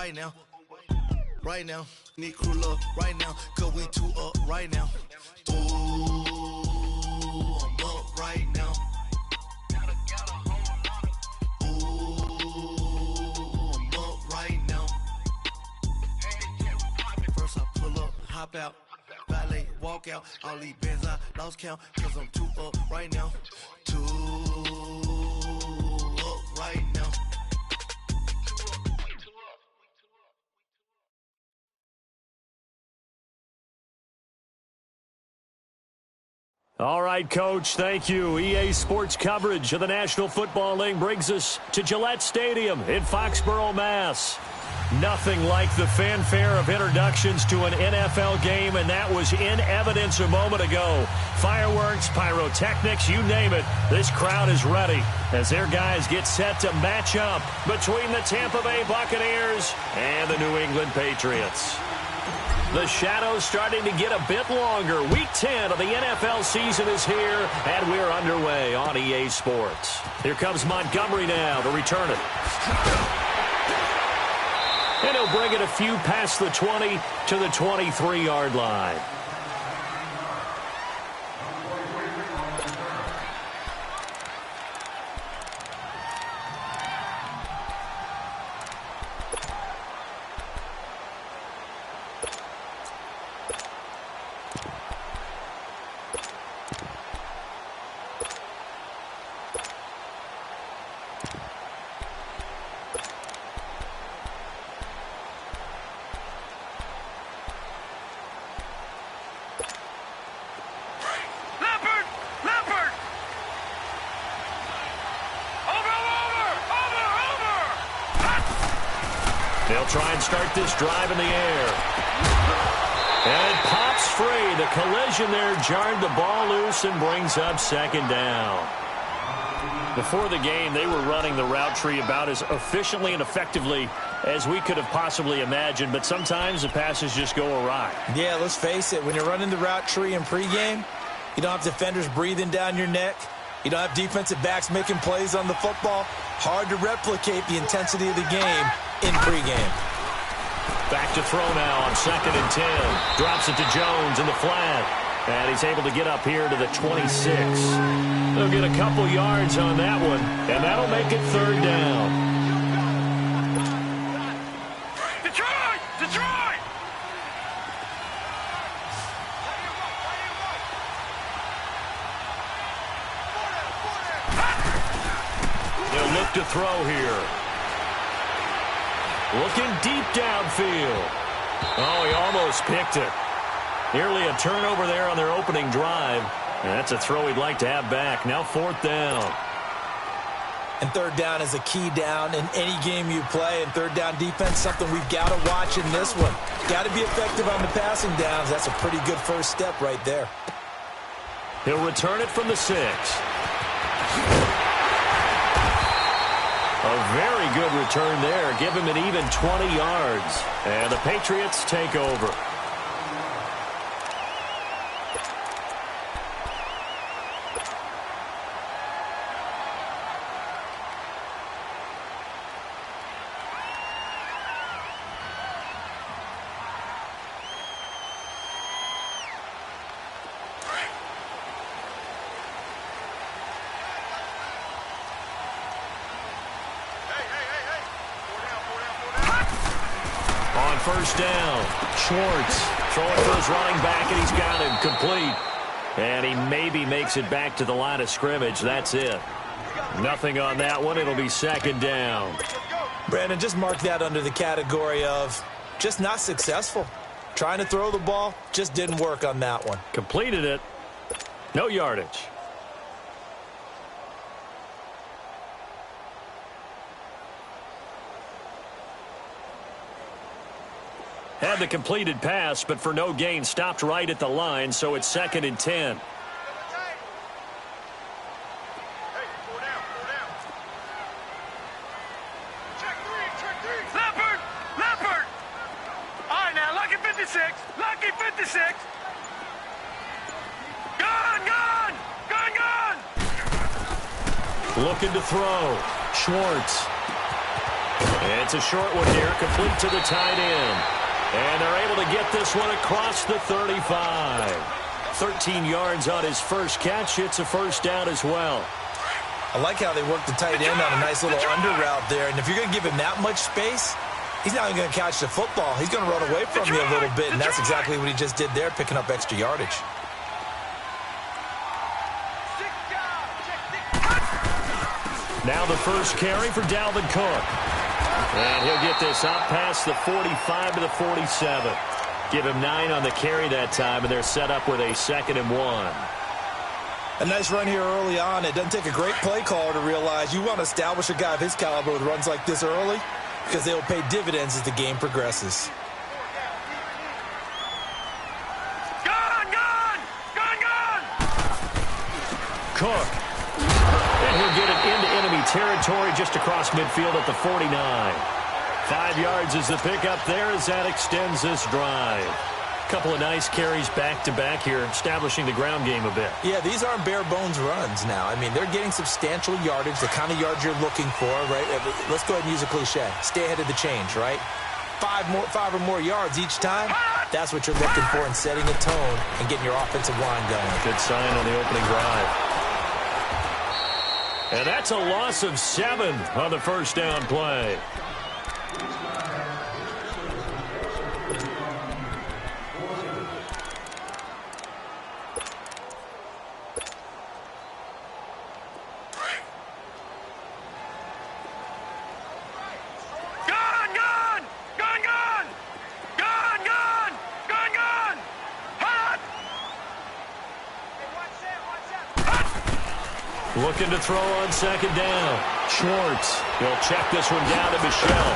right now. Right now. Need crew up right now. Cause we two up right now. Ooh, I'm up right now. Ooh, I'm up right now. First I pull up, hop out. Valet, walk out. All these bands I lost count. Cause I'm two up right now. Two up right now. All right, Coach, thank you. EA Sports coverage of the National Football League brings us to Gillette Stadium in Foxborough, Mass. Nothing like the fanfare of introductions to an NFL game, and that was in evidence a moment ago. Fireworks, pyrotechnics, you name it. This crowd is ready as their guys get set to match up between the Tampa Bay Buccaneers and the New England Patriots. The shadow's starting to get a bit longer. Week 10 of the NFL season is here, and we're underway on EA Sports. Here comes Montgomery now to return it. And he'll bring it a few past the 20 to the 23-yard line. They'll try and start this drive in the air. And it pops free. The collision there jarred the ball loose and brings up second down. Before the game, they were running the route tree about as efficiently and effectively as we could have possibly imagined, but sometimes the passes just go awry. Yeah, let's face it. When you're running the route tree in pregame, you don't have defenders breathing down your neck. You don't have defensive backs making plays on the football. Hard to replicate the intensity of the game in pregame. Back to throw now on 2nd and 10. Drops it to Jones in the flat. And he's able to get up here to the 26. They'll get a couple yards on that one, and that'll make it 3rd down. Detroit! Detroit! They'll look to throw here. Looking deep downfield. Oh, he almost picked it. Nearly a turnover there on their opening drive. And that's a throw he'd like to have back. Now 4th down. And 3rd down is a key down in any game you play. And 3rd down defense, something we've got to watch in this one. Got to be effective on the passing downs. That's a pretty good first step right there. He'll return it from the 6. A very good return there. Give him an even 20 yards. And the Patriots take over. First down. Schwartz throwing for his running back, and he's got him complete. And he maybe makes it back to the line of scrimmage. That's it. Nothing on that one. It'll be 2nd down. Brandon, just mark that under the category of just not successful. Trying to throw the ball, just didn't work on that one. Completed it. No yardage. Had the completed pass, but for no gain, stopped right at the line, so it's 2nd and 10. Hey, 4 down. Check three. Leopard! All right, now, lucky 56. Gun! Looking to throw. Schwartz. It's a short one here, complete to the tight end. And they're able to get this one across the 35. 13 yards on his first catch. It's a first down as well. I like how they work the tight end on a nice little under route there. And if you're going to give him that much space, he's not even going to catch the football. He's going to run away from you a little bit, and that's exactly what he just did there, picking up extra yardage. Now the first carry for Dalvin Cook. And he'll get this up past the 45 to the 47. Give him 9 on the carry that time, and they're set up with a 2nd and 1. A nice run here early on. It doesn't take a great play caller to realize you want to establish a guy of his caliber with runs like this early because they will pay dividends as the game progresses. Cook. And he'll get it into enemy territory just across midfield at the 49. 5 yards is the pickup there as that extends this drive. Couple of nice carries back-to-back here, establishing the ground game a bit. Yeah, these aren't bare-bones runs now. I mean, they're getting substantial yardage, the kind of yards you're looking for, right? Let's go ahead and use a cliche. Stay ahead of the change, right? 5 or more yards each time. That's what you're looking for in setting a tone and getting your offensive line going. Good sign on the opening drive. And that's a loss of 7 on the first down play. Looking to throw on 2nd down. Schwartz. He'll check this one down to Michel.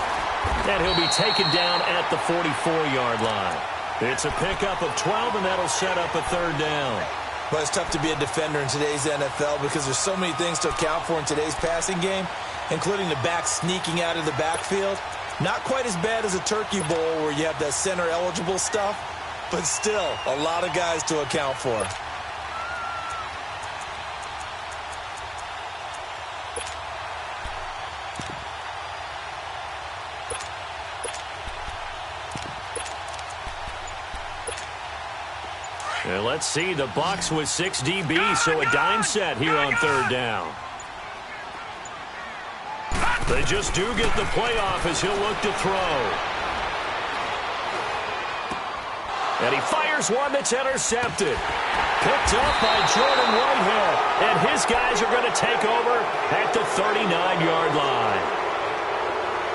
And he'll be taken down at the 44-yard line. It's a pickup of 12, and that'll set up a 3rd down. Well, it's tough to be a defender in today's NFL because there's so many things to account for in today's passing game, including the back sneaking out of the backfield. Not quite as bad as a Turkey Bowl where you have that center-eligible stuff, but still a lot of guys to account for. And let's see, the Bucs with 6 DBs, so a dime set here on 3rd down. They just do get the playoff as he'll look to throw. And he fires one that's intercepted. Picked up by Jordan Whitehead. And his guys are going to take over at the 39-yard line.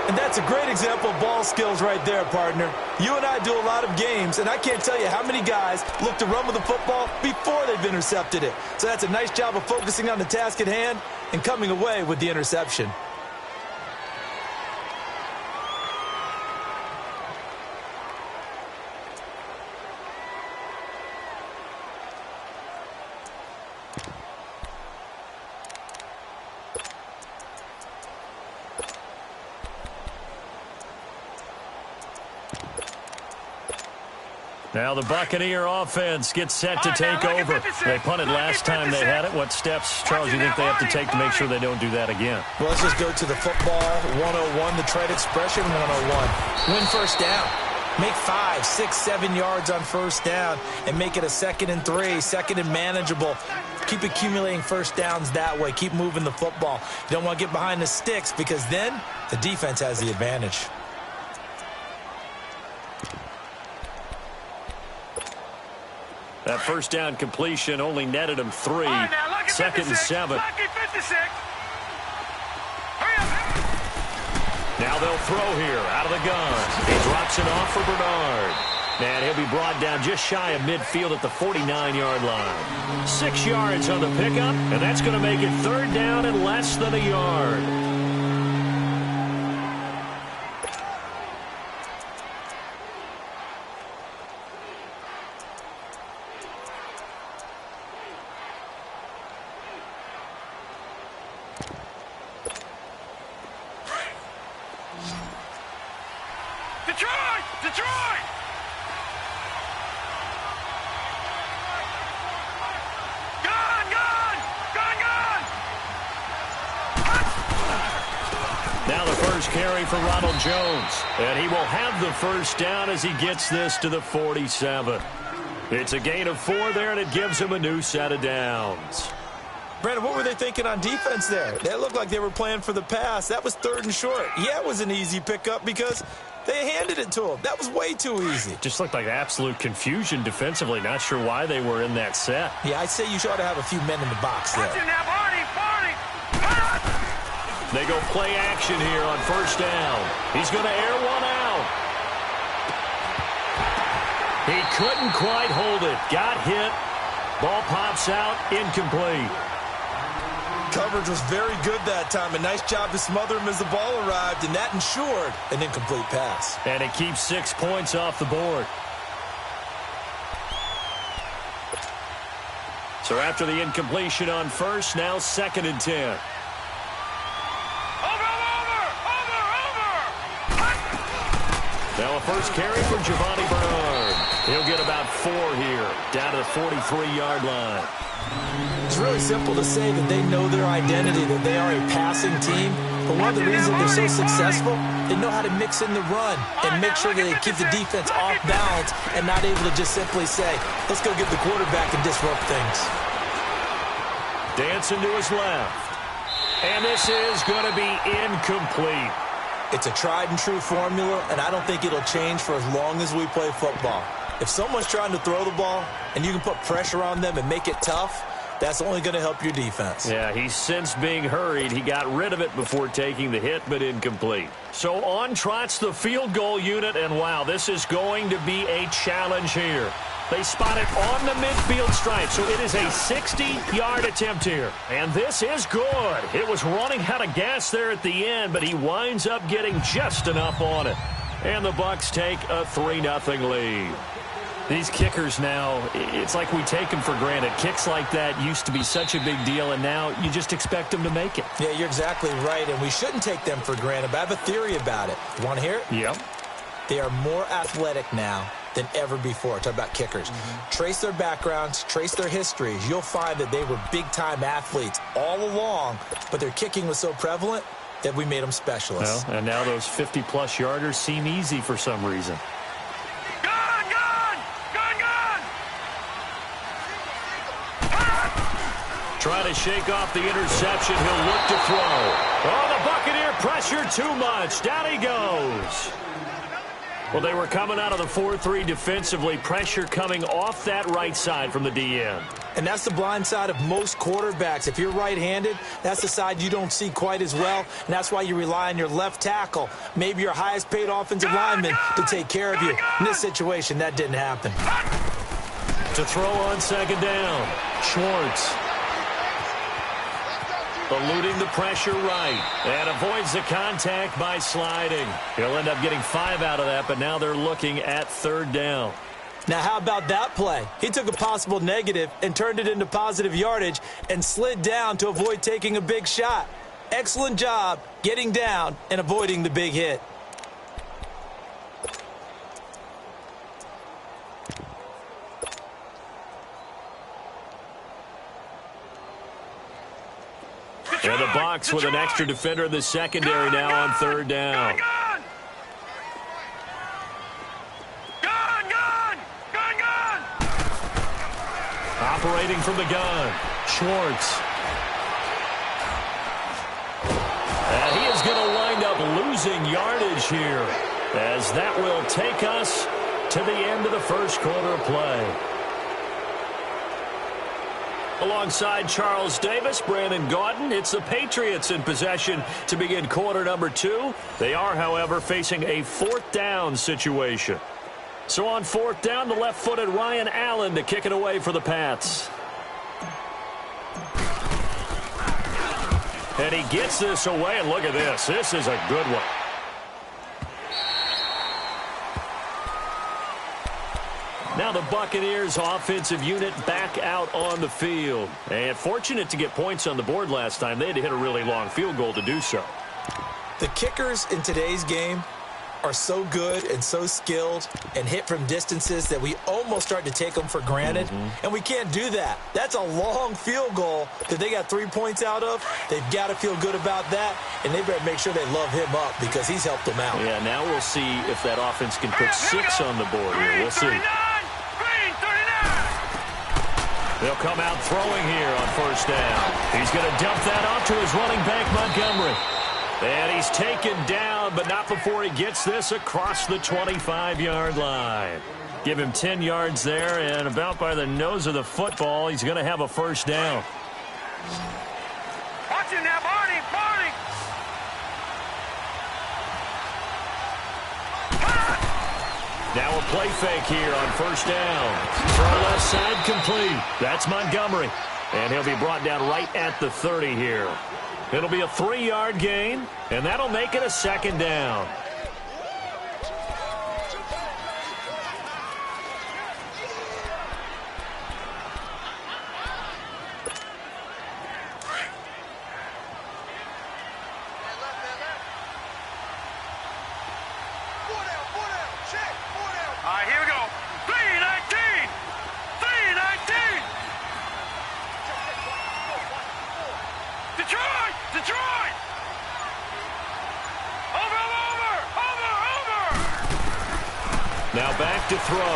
And that's a great example of ball skills right there, partner. You and I do a lot of games, and I can't tell you how many guys look to run with the football before they've intercepted it. So that's a nice job of focusing on the task at hand and coming away with the interception. Now the Buccaneer offense gets set to take over. They punted last time they had it. What steps, Charles, you think they have to take to make sure they don't do that again? Well, let's just go to the football 101, the trade expression 101. Win first down. Make 5, 6, 7 yards on first down and make it a 2nd and 3, 2nd and manageable. Keep accumulating first downs that way. Keep moving the football. You don't want to get behind the sticks because then the defense has the advantage. That first down completion only netted him 3. 2nd and 7. Now they'll throw here out of the gun. He drops it off for Bernard. And he'll be brought down just shy of midfield at the 49-yard line. 6 yards on the pickup, and that's going to make it 3rd down and less than a yard. Detroit! Now the first first carry for Ronald Jones. And he will have the first down as he gets this to the 47. It's a gain of 4 there, and it gives him a new set of downs. Brandon, what were they thinking on defense there? They looked like they were playing for the pass. That was 3rd and short. Yeah, it was an easy pickup because they handed it to him. That was way too easy. Just looked like absolute confusion defensively. Not sure why they were in that set. Yeah, I'd say you ought to have a few men in the box there. They go play action here on first down. He's going to air one out. He couldn't quite hold it. Got hit. Ball pops out. Incomplete. Coverage was very good that time. A nice job to smother him as the ball arrived, and that ensured an incomplete pass. And it keeps 6 points off the board. So after the incompletion on first, now 2nd and 10. Now a first carry for Giovanni Bernard. He'll get about 4 here, down to the 43-yard line. It's really simple to say that they know their identity, that they are a passing team. But one of the reasons they're so successful, they know how to mix in the run and make sure that they keep the defense off balance and not able to just simply say, let's go get the quarterback and disrupt things. Dancing to his left. And this is going to be incomplete. It's a tried-and-true formula, and I don't think it'll change for as long as we play football. If someone's trying to throw the ball and you can put pressure on them and make it tough, that's only going to help your defense. Yeah, he's since being hurried. He got rid of it before taking the hit, but incomplete. So on trots the field goal unit, and wow, this is going to be a challenge here. They spot it on the midfield stripe, so it is a 60-yard attempt here. And this is good. It was running out of gas there at the end, but he winds up getting just enough on it. And the Bucs take a 3-0 lead. These kickers now, it's like we take them for granted. Kicks like that used to be such a big deal, and now you just expect them to make it. Yeah, you're exactly right, and we shouldn't take them for granted, but I have a theory about it. You want to hear it? Yep. They are more athletic now than ever before. Talk about kickers. Trace their backgrounds, trace their histories. You'll find that they were big-time athletes all along, but their kicking was so prevalent that we made them specialists. Well, and now those 50-plus yarders seem easy for some reason. Trying to shake off the interception. He'll look to throw. Oh, the Buccaneer pressure too much. Down he goes. Well, they were coming out of the 4-3 defensively. Pressure coming off that right side from the DN. And that's the blind side of most quarterbacks. If you're right-handed, that's the side you don't see quite as well, and that's why you rely on your left tackle, maybe your highest-paid offensive lineman, to take care of you. In this situation, that didn't happen. To throw on second down, Schwartz. Eluding the pressure right, and avoids the contact by sliding. He'll end up getting 5 out of that, but now they're looking at third down. Now, how about that play? He took a possible negative and turned it into positive yardage and slid down to avoid taking a big shot. Excellent job getting down and avoiding the big hit. And the Bucs with an extra defender in the secondary now on third down. Operating from the gun, Schwartz. And he is going to wind up losing yardage here, as that will take us to the end of the first quarter of play. Alongside Charles Davis, Brandon Gaudin, it's the Patriots in possession to begin quarter number 2. They are, however, facing a 4th down situation. So on 4th down, the left-footed Ryan Allen to kick it away for the Pats. And he gets this away, and look at this. This is a good one. Now the Buccaneers offensive unit back out on the field. And fortunate to get points on the board last time. They had to hit a really long field goal to do so. The kickers in today's game are so good and so skilled and hit from distances that we almost start to take them for granted, and we can't do that. That's a long field goal that they got 3 points out of. They've got to feel good about that, and they better make sure they love him up because he's helped them out. Yeah, now we'll see if that offense can put 6 on the board here. We'll see. They'll come out throwing here on first down. He's going to dump that off to his running back, Montgomery. And he's taken down, but not before he gets this across the 25-yard line. Give him 10 yards there, and about by the nose of the football, he's going to have a first down. Watch him now, Barney! Barney! Now a play fake here on first down. Throw left side complete. That's Montgomery. And he'll be brought down right at the 30 here. It'll be a 3-yard gain, and that'll make it a second down. All right, here we go. 3-19! 3-19! Detroit! Detroit! Over! Now back to throw.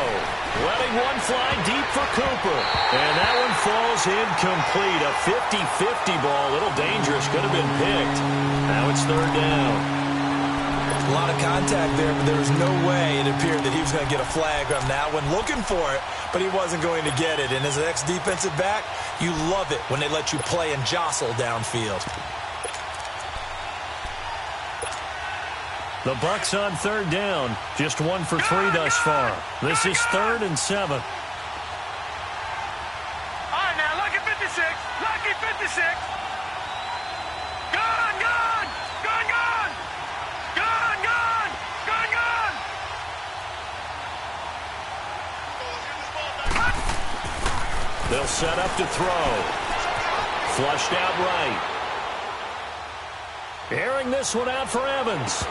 Letting one fly deep for Cooper. And that one falls incomplete. A 50-50 ball. A little dangerous. Could have been picked. Now it's third down. A lot of contact there, but there was no way it appeared that he was going to get a flag on that one. Looking for it, but he wasn't going to get it. And as an ex-defensive back, you love it when they let you play and jostle downfield. The Bucs on third down. Just 1 for 3 thus far. This is 3rd and 7. All right, now, lucky 56. Lucky 56. Gone! Gone! Gone! Gone! Gone! Gone! Gone! Gone! They'll set up to throw. Flushed out right. Airing this one out for Evans.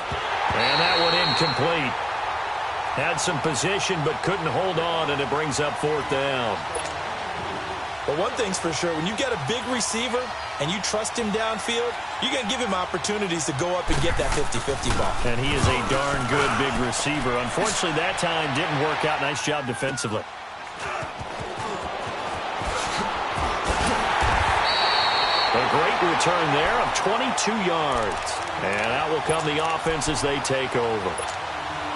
And that one incomplete. Had some position but couldn't hold on, and it brings up 4th down. But one thing's for sure, when you get a big receiver and you trust him downfield, you're going to give him opportunities to go up and get that 50-50 ball. And he is a darn good big receiver. Unfortunately, that time didn't work out. Nice job defensively. A great return there of 22 yards. And out will come the offense as they take over.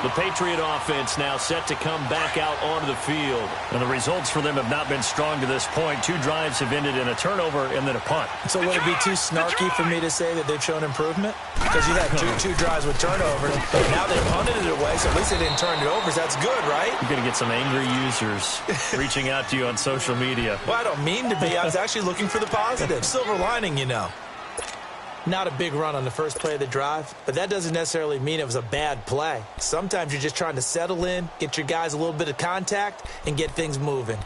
The Patriot offense now set to come back out onto the field. And the results for them have not been strong to this point. 2 drives have ended in a turnover and then a punt. So would it be too snarky for me to say that they've shown improvement? Because you had two drives with turnovers. Now they punted it away, so at least they didn't turn it over. So that's good, right? You're going to get some angry users reaching out to you on social media. Well, I don't mean to be. I was actually looking for the positive. Silver lining, you know. Not a big run on the first play of the drive, but that doesn't necessarily mean it was a bad play. Sometimes you're just trying to settle in, get your guys a little bit of contact, and get things moving.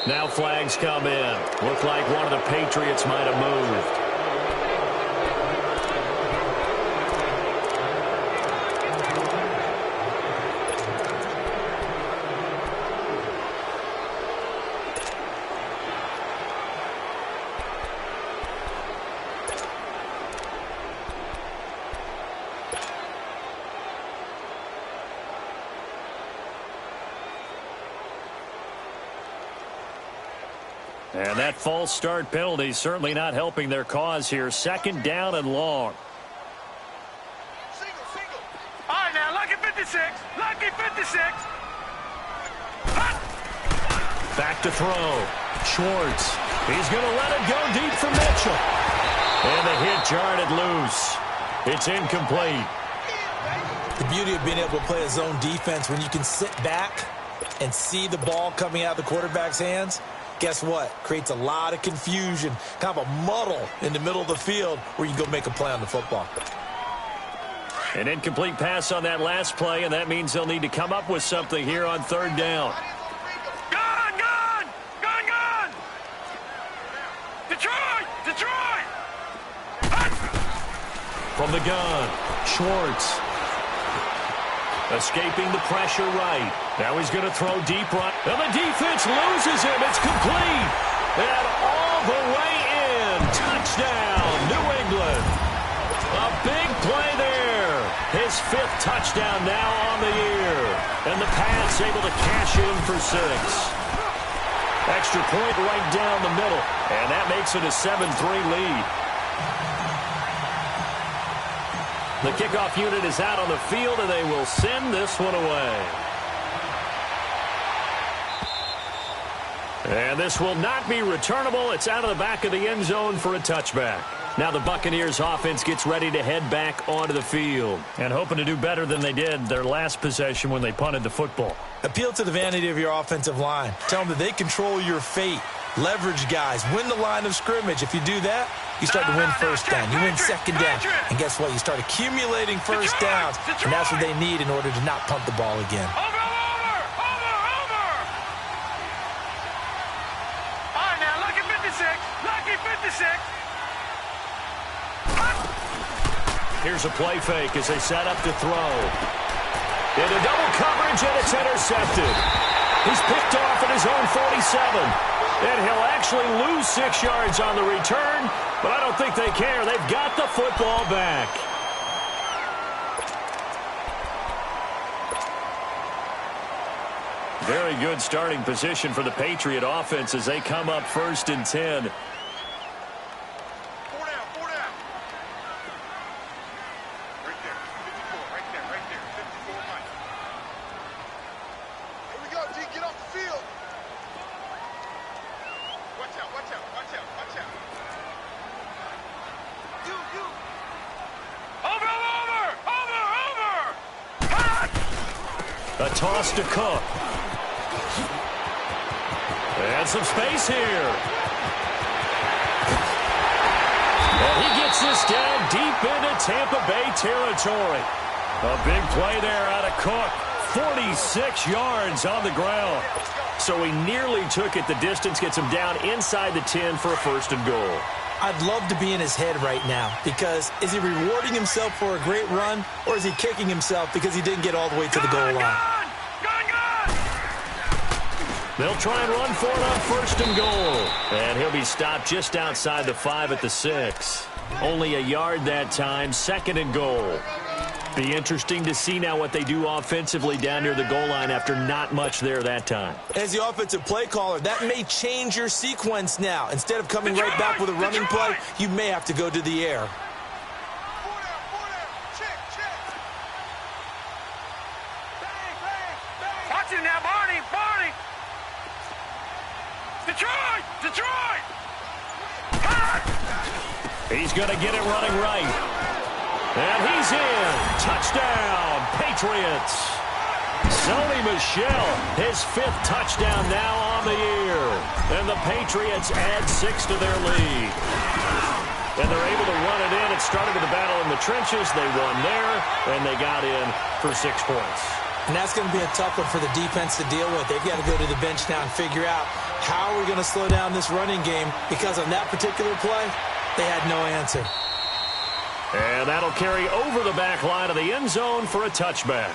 Now flags come in. Look like one of the Patriots might have moved. And that false start penalty certainly not helping their cause here. 2nd down and long. Single. All right, now, lucky 56. Lucky 56. Back to throw. Schwartz. He's going to let it go deep for Mitchell. And the hit jarred it loose. It's incomplete. The beauty of being able to play a zone defense when you can sit back and see the ball coming out of the quarterback's hands, Guess what? Creates a lot of confusion, kind of a muddle in the middle of the field where you go make a play on the football. An incomplete pass on that last play, and that means they'll need to come up with something here on third down. Gun! Gun! Gun! Gun! Detroit! Detroit! From the gun, Schwartz. Escaping the pressure right. Now he's going to throw deep right. And the defense loses him. It's complete. And all the way in. Touchdown, New England. A big play there. His 5th touchdown now on the year. And the Pats able to cash in for 6. Extra point right down the middle. And that makes it a 7-3 lead. The kickoff unit is out on the field, and they will send this one away. And this will not be returnable. It's out of the back of the end zone for a touchback. Now the Buccaneers offense gets ready to head back onto the field and hoping to do better than they did their last possession when they punted the football. Appeal to the vanity of your offensive line. Tell them that they control your fate. Leverage guys. Win the line of scrimmage. If you do that, you start to win first down. You win second down. And guess what? You start accumulating first downs. And that's what they need in order to not punt the ball again. Over! All right, now, lucky 56. Lucky 56. Here's a play fake as they set up to throw. Into double coverage, and it's intercepted. He's picked off at his own 47. And he'll actually lose 6 yards on the return, but I don't think they care. They've got the football back. Very good starting position for the Patriot offense as they come up 1st and 10. A toss to Cook. And some space here. And he gets this down deep into Tampa Bay territory. A big play there out of Cook. 46 yards on the ground. So he nearly took it the distance, gets him down inside the 10 for a 1st and goal. I'd love to be in his head right now because is he rewarding himself for a great run or is he kicking himself because he didn't get all the way to the goal line? They'll try and run for it on 1st and goal. And he'll be stopped just outside the 5 at the 6. Only a yard that time, 2nd and goal. Be interesting to see now what they do offensively down near the goal line after not much there that time. As the offensive play caller, that may change your sequence now. Instead of coming right back with a running play, you may have to go to the air. Watch it now, Barney! Barney! Detroit! Detroit! He's going to get it running right. And he's in. Touchdown, Patriots. Sony Michel, his 5th touchdown now on the year. And the Patriots add 6 to their lead. And they're able to run it in. It started with a battle in the trenches. They won there, and they got in for 6 points. And that's going to be a tough one for the defense to deal with. They've got to go to the bench now and figure out how are we going to slow down this running game, because on that particular play, they had no answer. And that'll carry over the back line of the end zone for a touchback.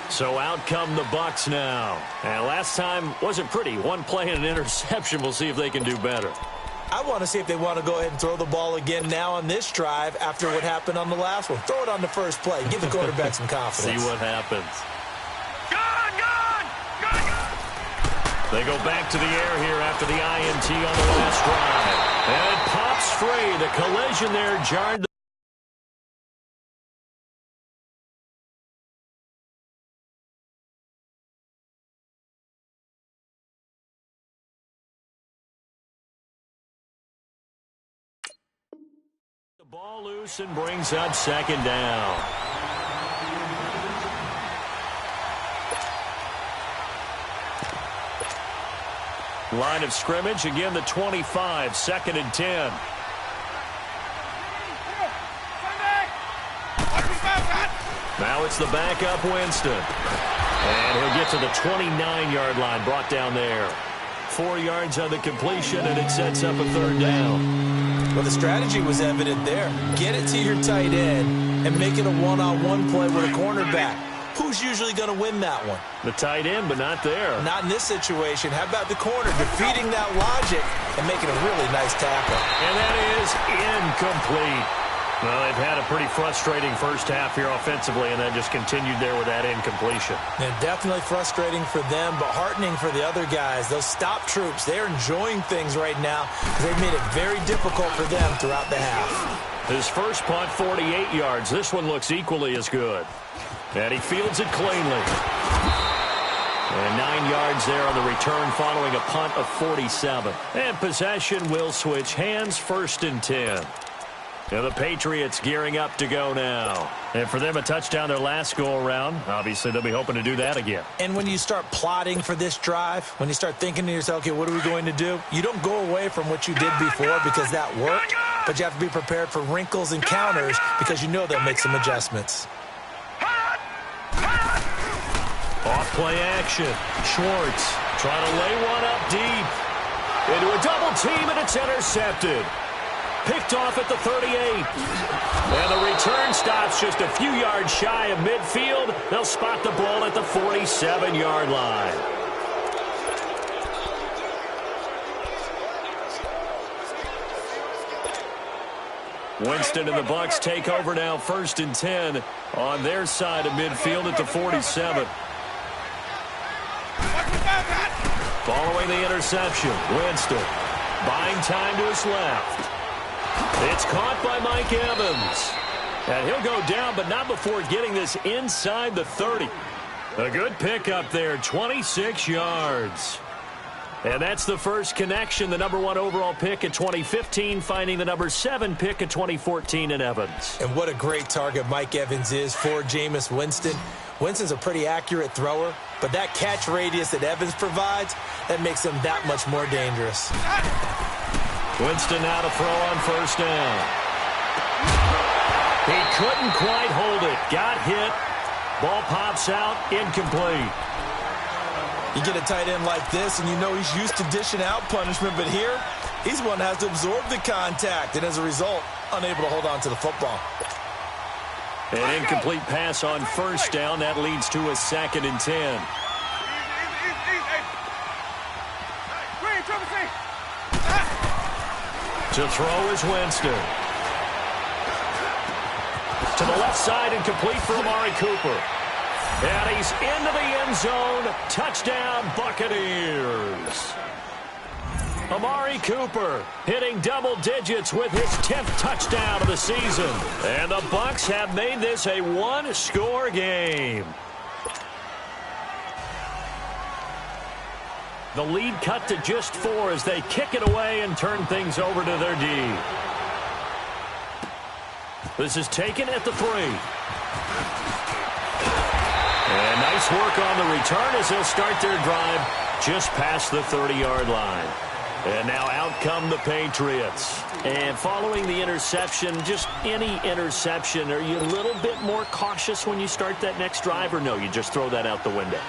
So out come the Bucs now. And last time wasn't pretty. 1 play and an interception. We'll see if they can do better. I want to see if they want to go ahead and throw the ball again now on this drive after what happened on the last one. Throw it on the first play. Give the quarterback some confidence. See what happens. Gun! Gun! Gun! Gun! They go back to the air here after the INT on the last drive. And it pops free. The collision there jarred the ball loose and brings up 2nd down. Line of scrimmage, again the 25, 2nd and 10. Now it's the backup Winston. And he'll get to the 29-yard line, brought down there. 4 yards on the completion, and it sets up a 3rd down. Well, the strategy was evident there. Get it to your tight end and make it a one-on-one play with a cornerback. Who's usually going to win that one? The tight end, but not there. Not in this situation. How about the corner defeating that logic and making a really nice tackle? And that is incomplete. Well, they've had a pretty frustrating first half here offensively, and then just continued there with that incompletion. And definitely frustrating for them, but heartening for the other guys. Those stop troops, they're enjoying things right now because they've made it very difficult for them throughout the half. His first punt, 48 yards. This one looks equally as good. And he fields it cleanly. And 9 yards there on the return following a punt of 47. And possession will switch hands, 1st and 10. Now the Patriots gearing up to go now. And for them, a touchdown their last go-around. Obviously, they'll be hoping to do that again. And when you start plotting for this drive, when you start thinking to yourself, okay, what are we going to do? You don't go away from what you did before because that worked, but you have to be prepared for wrinkles and counters because you know they'll make some adjustments. Off play action. Schwartz trying to lay one up deep. Into a double team, and it's intercepted. Picked off at the 38. And the return stops just a few yards shy of midfield. They'll spot the ball at the 47-yard line. Winston and the Bucs take over now, 1st and 10 on their side of midfield at the 47. Following the interception, Winston buying time to his left. It's caught by Mike Evans. And he'll go down, but not before getting this inside the 30. A good pickup there, 26 yards. And that's the first connection, the #1 overall pick in 2015, finding the #7 pick in 2014 in Evans. And what a great target Mike Evans is for Jameis Winston. Winston's a pretty accurate thrower, but that catch radius that Evans provides, that makes him that much more dangerous. Winston now to throw on 1st down. He couldn't quite hold it. Got hit. Ball pops out. Incomplete. You get a tight end like this, and you know he's used to dishing out punishment, but here, he's one that has to absorb the contact, and as a result, unable to hold on to the football. An incomplete pass on 1st down. That leads to a 2nd and 10. To throw is Winston. To the left side and complete for Amari Cooper. And he's into the end zone. Touchdown, Buccaneers. Amari Cooper hitting double digits with his 10th touchdown of the season. And the Bucs have made this a one-score game. The lead cut to just 4 as they kick it away and turn things over to their D. This is taken at the 3. And nice work on the return as they'll start their drive just past the 30-yard line. And now out come the Patriots. And following the interception, just any interception, are you a little bit more cautious when you start that next drive, or no, you just throw that out the window?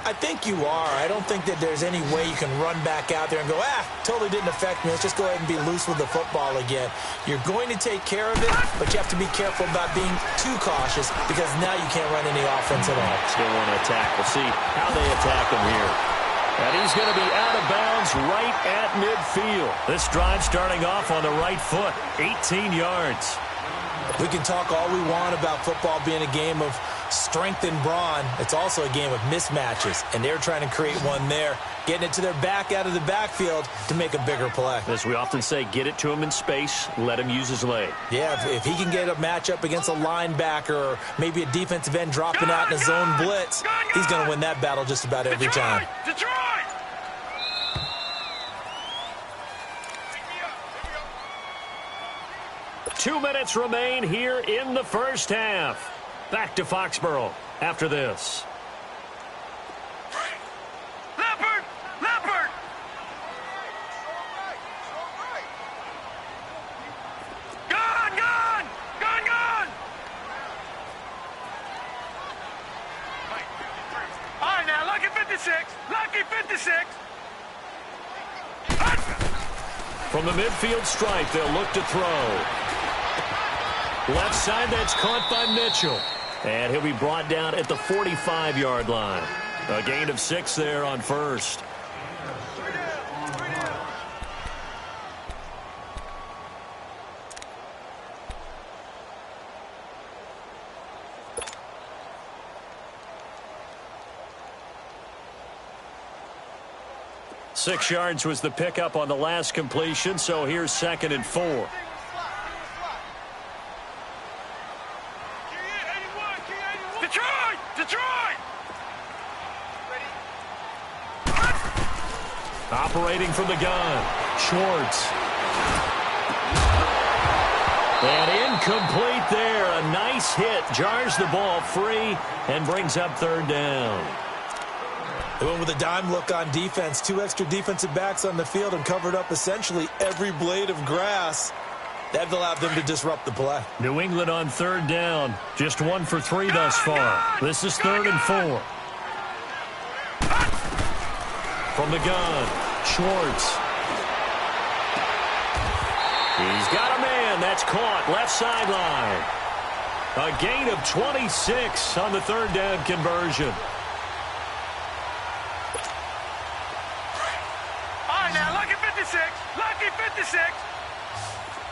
I think you are. I don't think that there's any way you can run back out there and go, totally didn't affect me. Let's just go ahead and be loose with the football again. You're going to take care of it, but you have to be careful about being too cautious because now you can't run any offense at all. Still want to attack. We'll see how they attack him here. And he's going to be out of bounds right at midfield. This drive starting off on the right foot, 18 yards. We can talk all we want about football being a game of strength and brawn. It's also a game of mismatches, and they're trying to create one there, getting it to their back out of the backfield to make a bigger play. As we often say, get it to him in space, let him use his leg. Yeah, if he can get a matchup against a linebacker or maybe a defensive end dropping out in a zone blitz, he's going to win that battle just about every time. Detroit! 2 minutes remain here in the first half. Back to Foxborough after this. Leopard! Leopard! From the midfield stripe, they'll look to throw. Left side, that's caught by Mitchell. And he'll be brought down at the 45-yard line. A gain of 6 there on first. Six yards was the pickup on the last completion, so here's 2nd and 4. Detroit! Detroit! Operating from the gun, Schwartz. And incomplete there. A nice hit. Jars the ball free and brings up 3rd down. They went with a dime look on defense. 2 extra defensive backs on the field and covered up essentially every blade of grass. That allowed them to disrupt the play. New England on 3rd down. Just 1 for 3 thus far. This is 3rd and 4. From the gun, Schwartz. He's got a man. That's caught. Left sideline. A gain of 26 on the 3rd down conversion. All right, now, lucky 56. Lucky 56.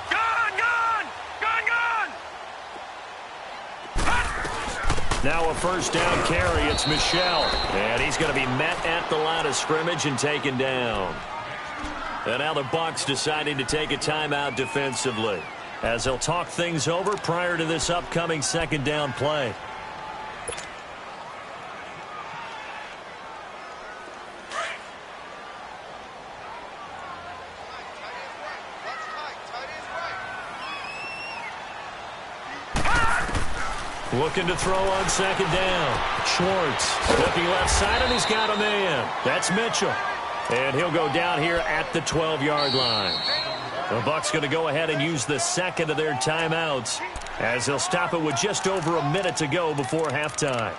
Gun, gun! Gun, gun! Now a 1st down carry. It's Michel. And he's going to be met at the line of scrimmage and taken down. And now the Bucs deciding to take a timeout defensively, as they'll talk things over prior to this upcoming 2nd down play. Looking to throw on 2nd down. Schwartz looking left side, and he's got a man. That's Mitchell. And he'll go down here at the 12-yard line. The Bucs going to go ahead and use the 2nd of their timeouts, as they'll stop it with just over a minute to go before halftime.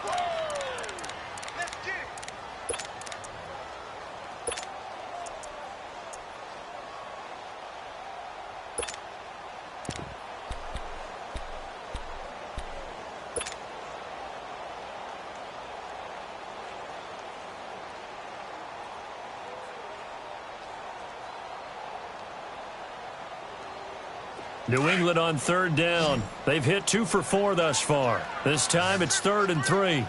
New England on 3rd down. They've hit 2 for 4 thus far. This time it's 3rd and 3.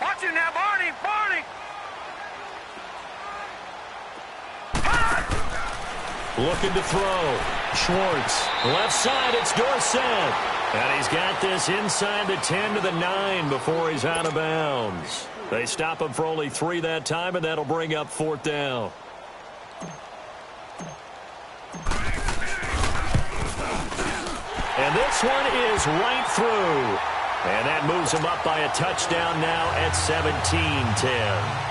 Watch it now, Barney! Barney! Looking to throw. Schwartz. Left side, it's Dorsett. And he's got this inside the 10 to the 9 before he's out of bounds. They stop him for only 3 that time, and that'll bring up 4th down. And this one is right through. And that moves him up by a touchdown now at 17-10.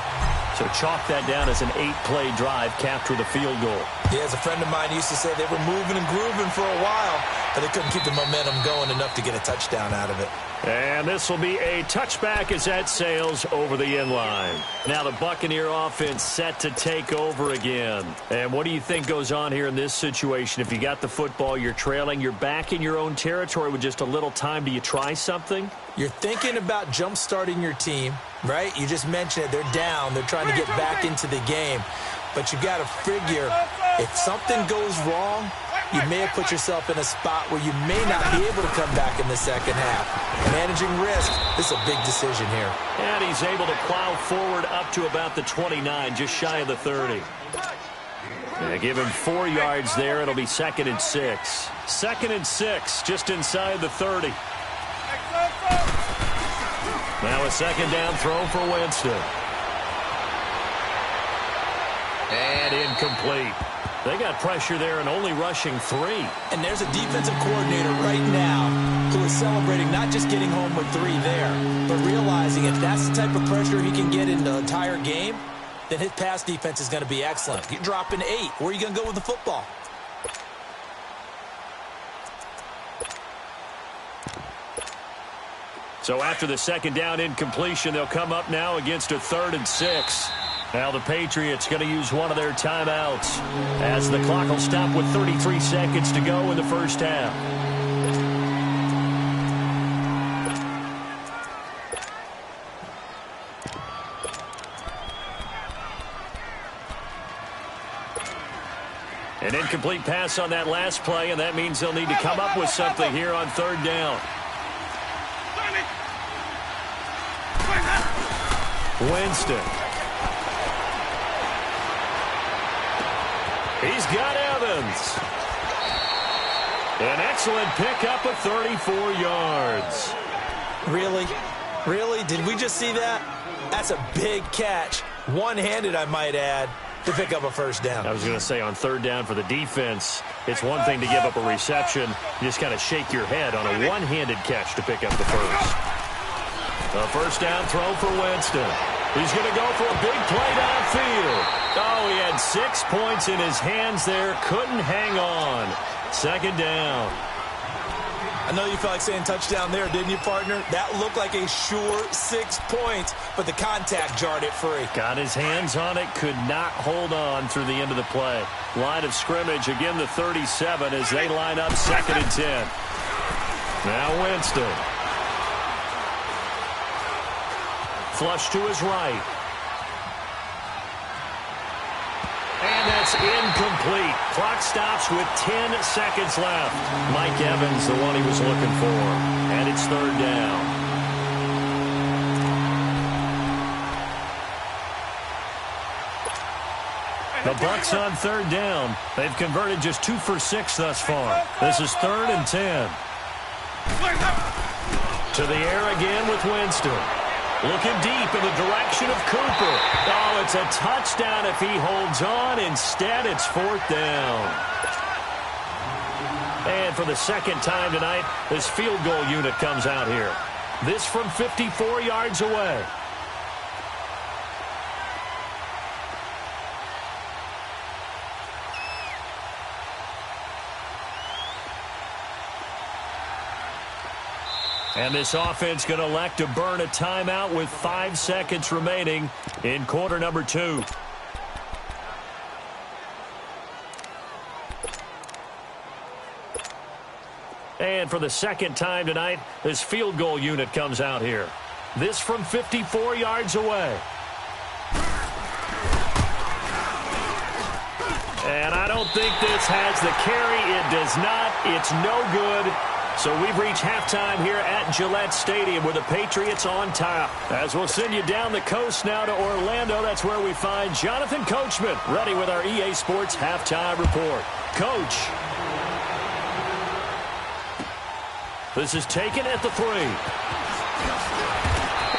So chalk that down as an 8-play drive, capture the field goal. Yeah, as a friend of mine used to say, they were moving and grooving for a while, but they couldn't keep the momentum going enough to get a touchdown out of it. And this will be a touchback as that sails over the inline. Now the Buccaneer offense set to take over again. And what do you think goes on here in this situation? If you got the football, you're trailing, you're back in your own territory with just a little time. Do you try something? You're thinking about jump-starting your team, right? You just mentioned it. They're down. They're trying to get back into the game. But you got to figure, if something goes wrong, you may have put yourself in a spot where you may not be able to come back in the second half. Managing risk, this is a big decision here. And he's able to plow forward up to about the 29, just shy of the 30. They give him 4 yards there. It'll be 2nd and 6. 2nd and 6, just inside the 30. Now a 2nd down throw for Winston. And incomplete. They got pressure there and only rushing 3. And there's a defensive coordinator right now who is celebrating not just getting home with 3 there, but realizing if that's the type of pressure he can get in the entire game, then his pass defense is going to be excellent. You're dropping 8. Where are you going to go with the football? So after the second down incompletion, they'll come up now against a 3rd and 6. Now the Patriots going to use one of their timeouts as the clock will stop with 33 seconds to go in the first half. An incomplete pass on that last play, and that means they'll need to come up with something here on 3rd down. Winston. He's got Evans. An excellent pickup of 34 yards. Really? Really? Did we just see that? That's a big catch. One-handed, I might add, to pick up a first down. I was going to say on 3rd down for the defense, it's one thing to give up a reception. You just kind of shake your head on a one-handed catch to pick up the first. A first down throw for Winston. He's going to go for a big play downfield. Oh, he had 6 points in his hands there. Couldn't hang on. 2nd down. I know you felt like saying touchdown there, didn't you, partner? That looked like a sure 6 points, but the contact jarred it free. Got his hands on it, could not hold on through the end of the play. Line of scrimmage, again the 37 as they line up 2nd and 10. Now Winston. Flush to his right. And that's incomplete. Clock stops with 10 seconds left. Mike Evans, the one he was looking for. And it's 3rd down. The Bucs on 3rd down. They've converted just 2 for 6 thus far. This is 3rd and 10. To the air again with Winston. Looking deep in the direction of Cooper. Oh, it's a touchdown if he holds on. Instead, it's 4th down. And for the second time tonight, this field goal unit comes out here. This from 54 yards away. And this offense going to elect to burn a timeout with 5 seconds remaining in quarter number 2. And for the second time tonight, this field goal unit comes out here. This from 54 yards away. And I don't think this has the carry. It does not. It's no good. So we've reached halftime here at Gillette Stadium with the Patriots on top. As we'll send you down the coast now to Orlando, that's where we find Jonathan Coachman ready with our EA Sports halftime report. Coach. This is taken at the 3.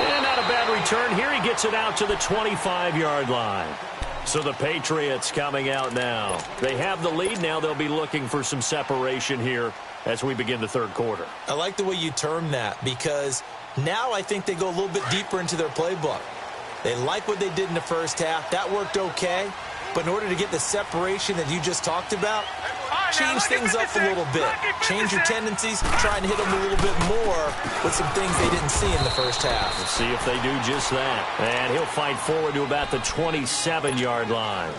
And not a bad return here. He gets it out to the 25-yard line. So the Patriots coming out now. They have the lead. Now they'll be looking for some separation here as we begin the 3rd quarter. I like the way you term that because now I think they go a little bit deeper into their playbook. They like what they did in the first half. That worked okay. But in order to get the separation that you just talked about, change things up a little bit. Change your tendencies. Try and hit them a little bit more with some things they didn't see in the first half. Let's see if they do just that. And he'll fight forward to about the 27-yard line.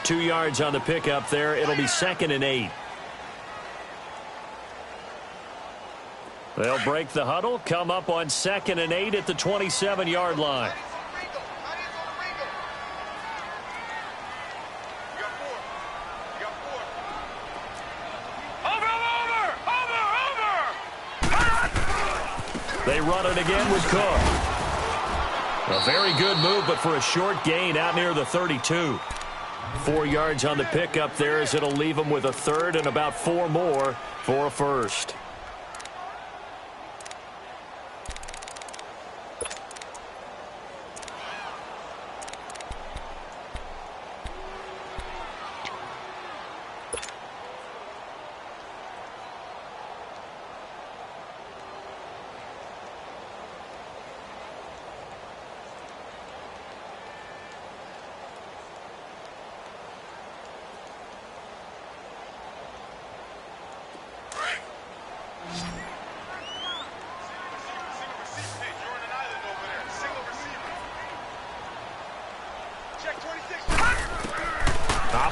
2 yards on the pickup there. It'll be 2nd and 8. They'll break the huddle, come up on 2nd and 8 at the 27-yard line. They run it again with Cook. A very good move, but for a short gain out near the 32. 4 yards on the pickup there as it'll leave them with a 3rd and about 4 more for a first.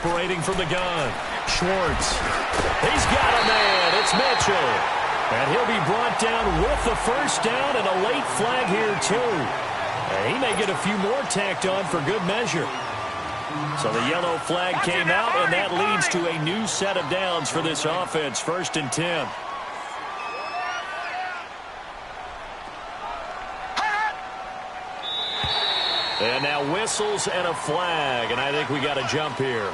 Separating from the gun. Schwartz. He's got a man. It's Mitchell. And he'll be brought down with the first down and a late flag here, too. And he may get a few more tacked on for good measure. So the yellow flag came out, and that leads to a new set of downs for this offense. 1st and 10. And now whistles and a flag, and I think we got a jump here.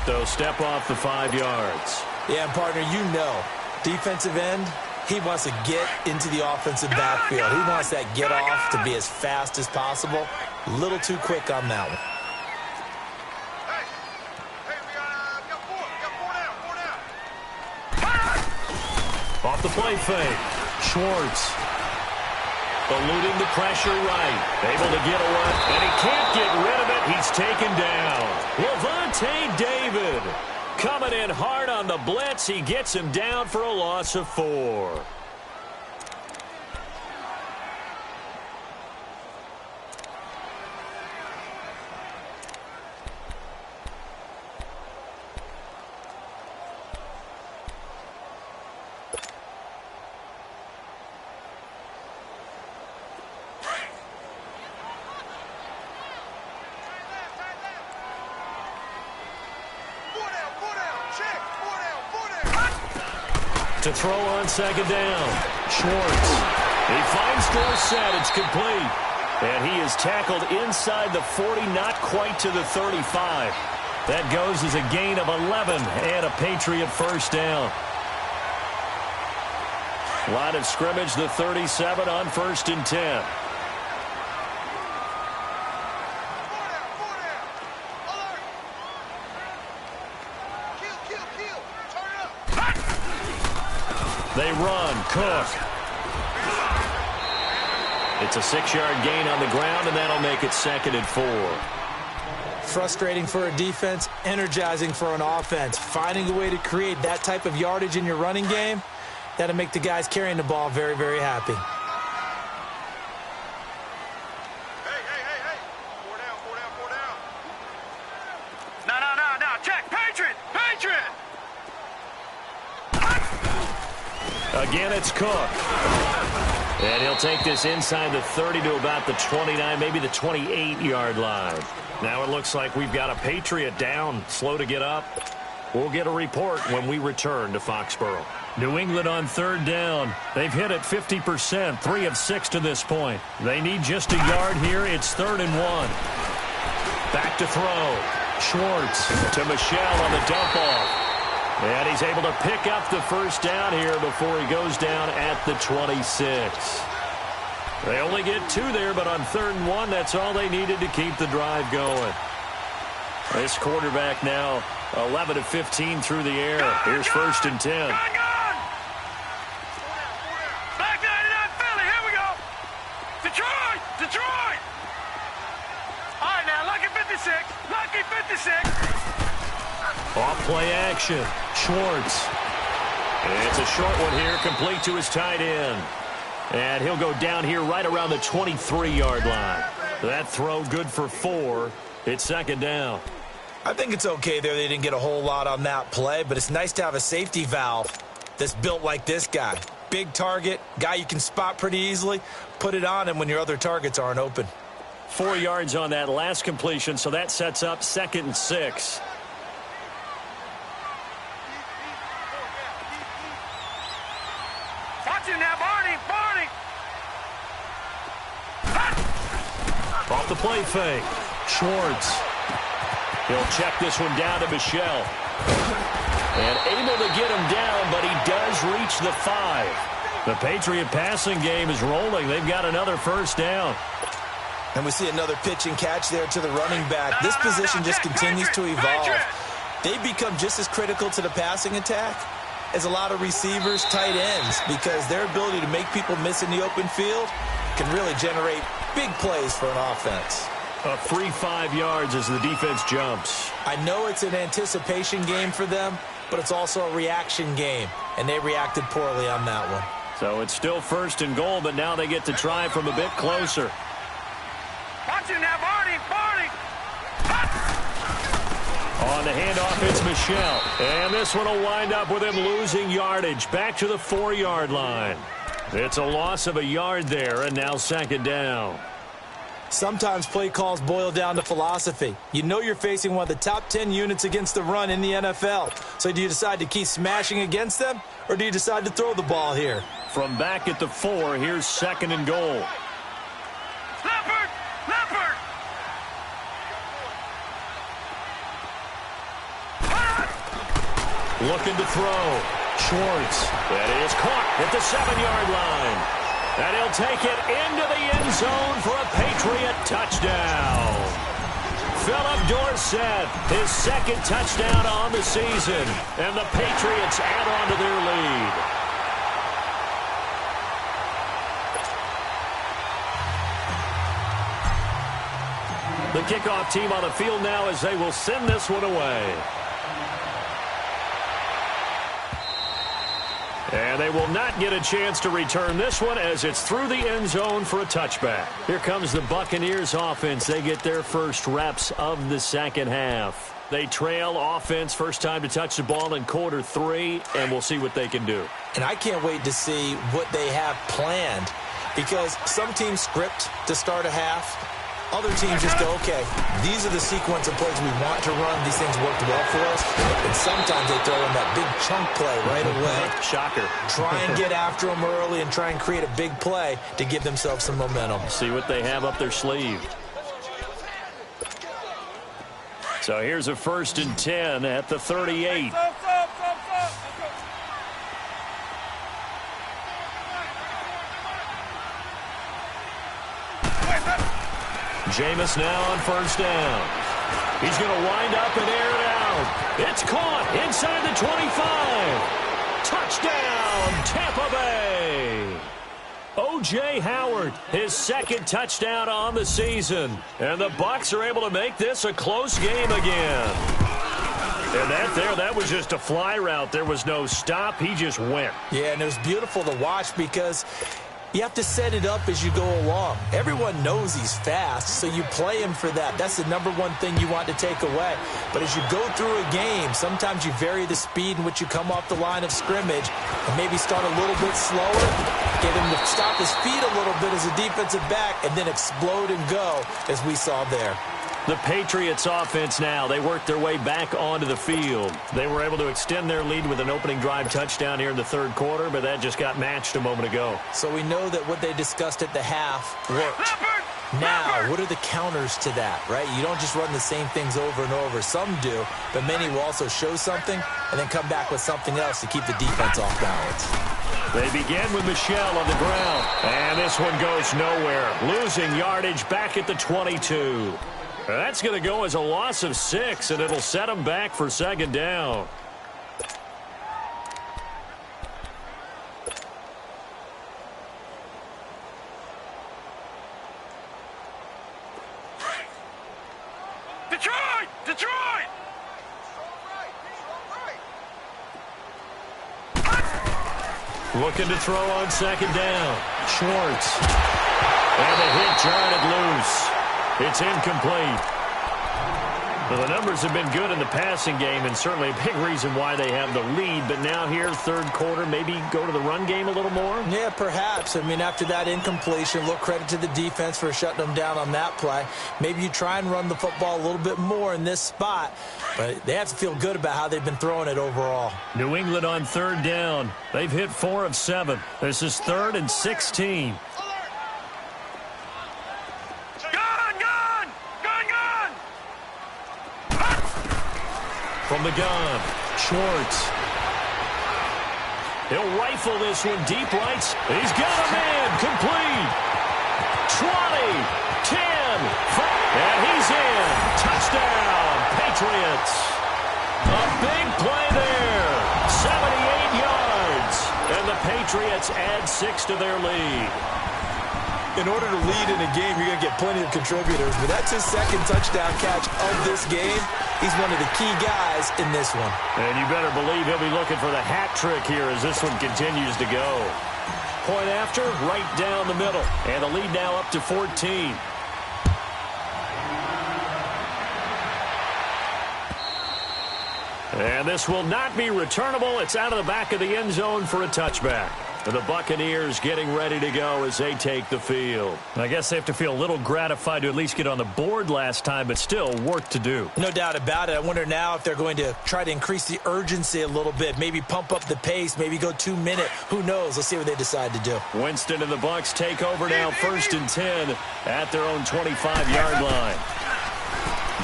So step off the 5 yards. Yeah, and partner, you know, defensive end, he wants to get into the offensive backfield. He wants that get off to be as fast as possible. A little too quick on that one. Off the play fake. Schwartz. Eluding the pressure right. Able to get away. And he can't get rid of it. He's taken down. Levante David coming in hard on the blitz. He gets him down for a loss of 4. To throw on 2nd down. Schwartz. He finds Dorsett. It's complete. And he is tackled inside the 40, not quite to the 35. That goes as a gain of 11 and a Patriot first down. Line of scrimmage, the 37 on 1st and 10. They run. Cook. It's a 6-yard gain on the ground, and that'll make it 2nd and 4. Frustrating for a defense, energizing for an offense. Finding a way to create that type of yardage in your running game, that'll make the guys carrying the ball very, very happy. No. Check. Patriot. Again, it's Cook. And he'll take this inside the 30 to about the 29, maybe the 28-yard line. Now it looks like we've got a Patriot down, slow to get up. We'll get a report when we return to Foxborough. New England on 3rd down. They've hit it 50%, 3 of 6 to this point. They need just a yard here. It's 3rd and 1. Back to throw. Schwartz to Michelle on the dump off. And he's able to pick up the first down here before he goes down at the 26. They only get 2 there, but on 3rd and 1, that's all they needed to keep the drive going. This quarterback now 11 of 15 through the air. Here's 1st and 10. Back 99 Philly, here we go. Detroit. All right, now, lucky 56. Off play action. Schwartz. It's a short one here, complete to his tight end. And he'll go down here right around the 23-yard line. That throw good for 4. It's 2nd down. I think it's okay there. They didn't get a whole lot on that play, but it's nice to have a safety valve that's built like this guy. Big target, guy you can spot pretty easily. Put it on him when your other targets aren't open. 4 yards on that last completion, so that sets up 2nd and 6. Watch him now, Barney. Off the play fake. Schwartz. He'll check this one down to Michelle. And able to get him down, but he does reach the 5. The Patriot passing game is rolling. They've got another first down. And we see another pitch and catch there to the running back. This position just continues to evolve. They become just as critical to the passing attack as a lot of receivers, tight ends, because their ability to make people miss in the open field can really generate big plays for an offense. A free 5 yards as the defense jumps. I know it's an anticipation game for them, but it's also a reaction game, and they reacted poorly on that one. So it's still 1st and goal, but now they get to try from a bit closer. Watch him now, Barney. On the handoff, it's Michel. And this one will wind up with him losing yardage. Back to the 4-yard line. It's a loss of a yard there, and now second down. Sometimes play calls boil down to philosophy. You know you're facing one of the top 10 units against the run in the NFL. So do you decide to keep smashing against them, or do you decide to throw the ball here? From back at the 4, here's second and goal. Leopard! Leopard! Looking to throw. Schwartz. That is caught at the 7-yard line. And he'll take it into the end zone for a Patriot touchdown. Philip Dorsett, his second touchdown on the season. And the Patriots add on to their lead. The kickoff team on the field now as they will send this one away. And they will not get a chance to return this one as it's through the end zone for a touchback. Here comes the Buccaneers offense. They get their first reps of the second half. They trail offense, first time to touch the ball in quarter 3, and we'll see what they can do. And I can't wait to see what they have planned, because some teams script to start a half. Other teams just go, okay, these are the sequence of plays we want to run. These things worked well for us. And sometimes they throw in that big chunk play right away. Shocker. Try and get after them early and try and create a big play to give themselves some momentum. See what they have up their sleeve. So here's a 1st and 10 at the 38. Jameis now on first down. He's going to wind up and air it out. It's caught inside the 25. Touchdown, Tampa Bay. O.J. Howard, his second touchdown on the season. And the Bucs are able to make this a close game again. And that was just a fly route. There was no stop. He just went. Yeah, and it was beautiful to watch because you have to set it up as you go along. Everyone knows he's fast, so you play him for that. That's the number one thing you want to take away. But as you go through a game, sometimes you vary the speed in which you come off the line of scrimmage and maybe start a little bit slower, get him to stop his feet a little bit as a defensive back, and then explode and go, as we saw there. The Patriots offense now, they worked their way back onto the field. They were able to extend their lead with an opening drive touchdown here in the third quarter, but that just got matched a moment ago. So we know that what they discussed at the half worked. Now, what are the counters to that, right? You don't just run the same things over and over. Some do, but many will also show something and then come back with something else to keep the defense off balance. They begin with Michel on the ground, and this one goes nowhere. Losing yardage back at the 22. That's going to go as a loss of 6, and it'll set them back for second down. Detroit! Detroit! Looking to throw on second down. Schwartz. And the hit jarred it loose. It's incomplete. Well, the numbers have been good in the passing game, and certainly a big reason why they have the lead. But now here, third quarter, maybe go to the run game a little more? Yeah, perhaps. I mean, after that incompletion, a little credit to the defense for shutting them down on that play. Maybe you try and run the football a little bit more in this spot. But they have to feel good about how they've been throwing it overall. New England on third down. They've hit 4 of 7. This is 3rd and 16. From the gun, Schwartz. He'll rifle this one deep right. He's got a man, complete. 20, 10, 5, and he's in. Touchdown, Patriots. A big play there, 78 yards. And the Patriots add 6 to their lead. In order to lead in a game, you're going to get plenty of contributors, but that's his second touchdown catch of this game. He's one of the key guys in this one. And you better believe he'll be looking for the hat trick here as this one continues to go. Point after, right down the middle. And the lead now up to 14. And this will not be returnable. It's out of the back of the end zone for a touchback. And the Buccaneers getting ready to go as they take the field. I guess they have to feel a little gratified to at least get on the board last time, but still work to do. No doubt about it. I wonder now if they're going to try to increase the urgency a little bit, maybe pump up the pace, maybe go 2 minute. Who knows? Let's see what they decide to do. Winston and the Bucs take over now, 1st and 10 at their own 25-yard line.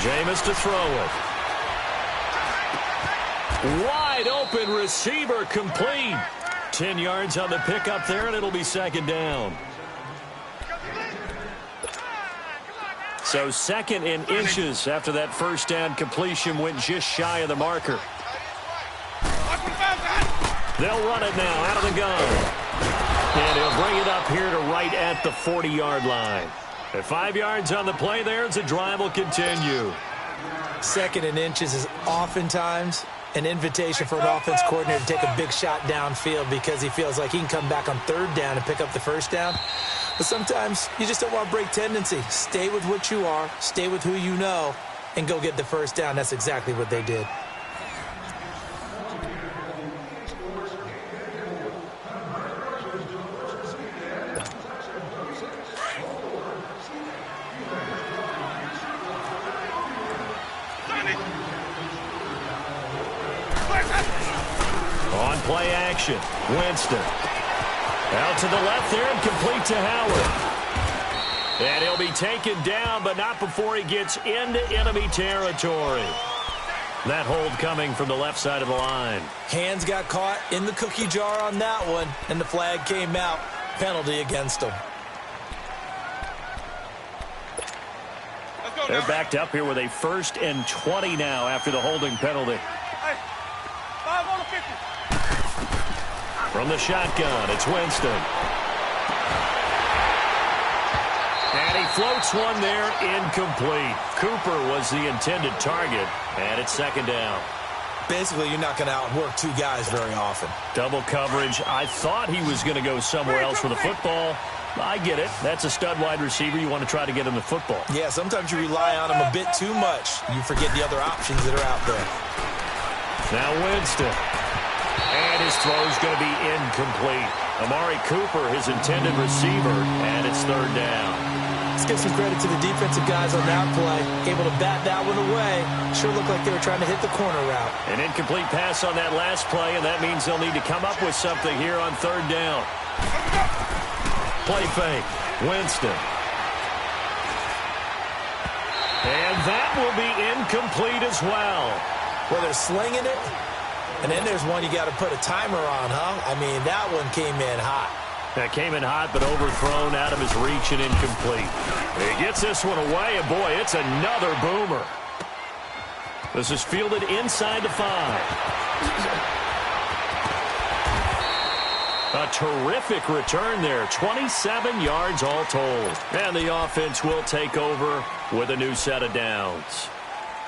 Jameis to throw it. Wide open receiver, complete. 10 yards on the pickup there, and it'll be 2nd down. So 2nd and inches after that 1st down completion went just shy of the marker. They'll run it now out of the gun. And he'll bring it up here to right at the 40-yard line. At 5 yards on the play there, the drive will continue. 2nd and inches is oftentimes an invitation for an offense coordinator to take a big shot downfield because he feels like he can come back on 3rd down and pick up the 1st down. But sometimes you just don't want to break tendency. Stay with what you are, stay with who you know, and go get the 1st down. That's exactly what they did. On play action, Winston. Out to the left there and complete to Howard. And he'll be taken down, but not before he gets into enemy territory. That hold coming from the left side of the line. Hands got caught in the cookie jar on that one, and the flag came out. Penalty against him. They're backed up here with a 1st and 20 now after the holding penalty. Hey, 5 on the 50. From the shotgun, it's Winston. And he floats one there, incomplete. Cooper was the intended target, and it's 2nd down. Basically, you're not going to outwork 2 guys very often. Double coverage. I thought he was going to go somewhere else for the football. I get it. That's a stud wide receiver. You want to try to get him the football. Yeah, sometimes you rely on him a bit too much. You forget the other options that are out there. Now Winston. And his throw's going to be incomplete. Amari Cooper, his intended receiver, and it's 3rd down. Let's give some credit to the defensive guys on that play. Able to bat that one away. Sure looked like they were trying to hit the corner route. An incomplete pass on that last play, and that means they'll need to come up with something here on 3rd down. Play fake. Winston. And that will be incomplete as well. Well, they're slinging it. And then there's one you got to put a timer on, huh? I mean, that one came in hot. That came in hot, but overthrown, out of his reach and incomplete. He gets this one away, and boy, it's another boomer. This is fielded inside the 5. A terrific return there, 27 yards all told. And the offense will take over with a new set of downs.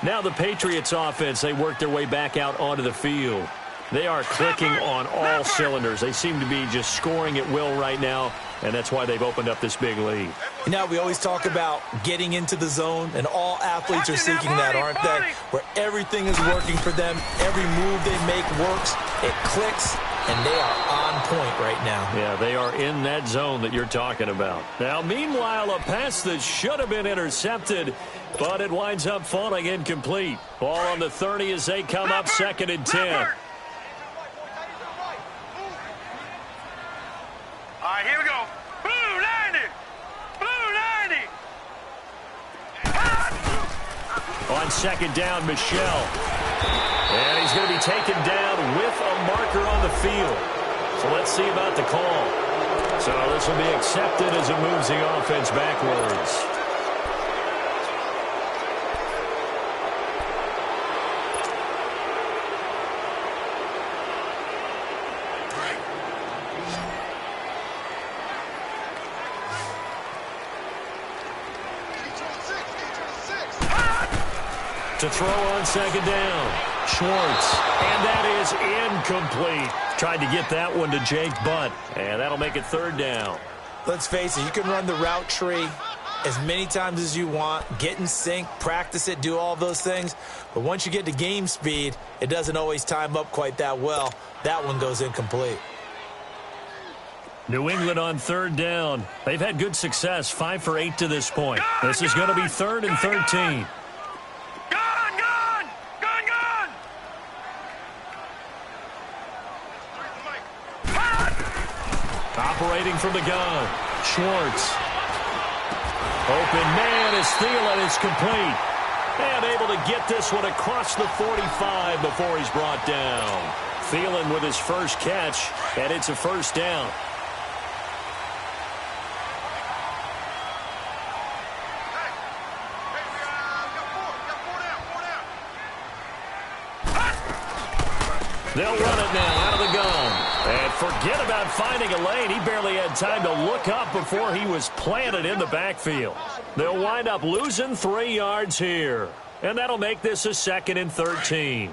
Now the Patriots offense, they work their way back out onto the field. They are clicking on all cylinders. They seem to be just scoring at will right now, and that's why they've opened up this big lead. Now, we always talk about getting into the zone, and all athletes are seeking that, aren't they? Where everything is working for them, every move they make works, it clicks, and they are on point right now. Yeah, they are in that zone that you're talking about. Now, meanwhile, a pass that should have been intercepted, but it winds up falling incomplete. Ball on the 30 as they come up 2nd and 10. All right, here we go. Blue 90. Blue 90. On 2nd down, Michel. And he's going to be taken down with a marker on the field. So let's see about the call. So this will be accepted as it moves the offense backwards. To throw on 2nd down, Schwartz, and that is incomplete. Tried to get that one to Jake Butt, and that'll make it 3rd down. Let's face it, you can run the route tree as many times as you want, get in sync, practice it, do all those things. But once you get to game speed, it doesn't always time up quite that well. That one goes incomplete. New England on third down. They've had good success, 5 for 8 to this point. This is going to be 3rd and 13. Operating from the gun, Schwartz. Open man is Thielen is complete. And able to get this one across the 45 before he's brought down. Thielen with his first catch, and it's a first down. They'll run it now out of the gun. And forget about finding a lane. He barely had time to look up before he was planted in the backfield. They'll wind up losing 3 yards here. And that'll make this a 2nd and 13.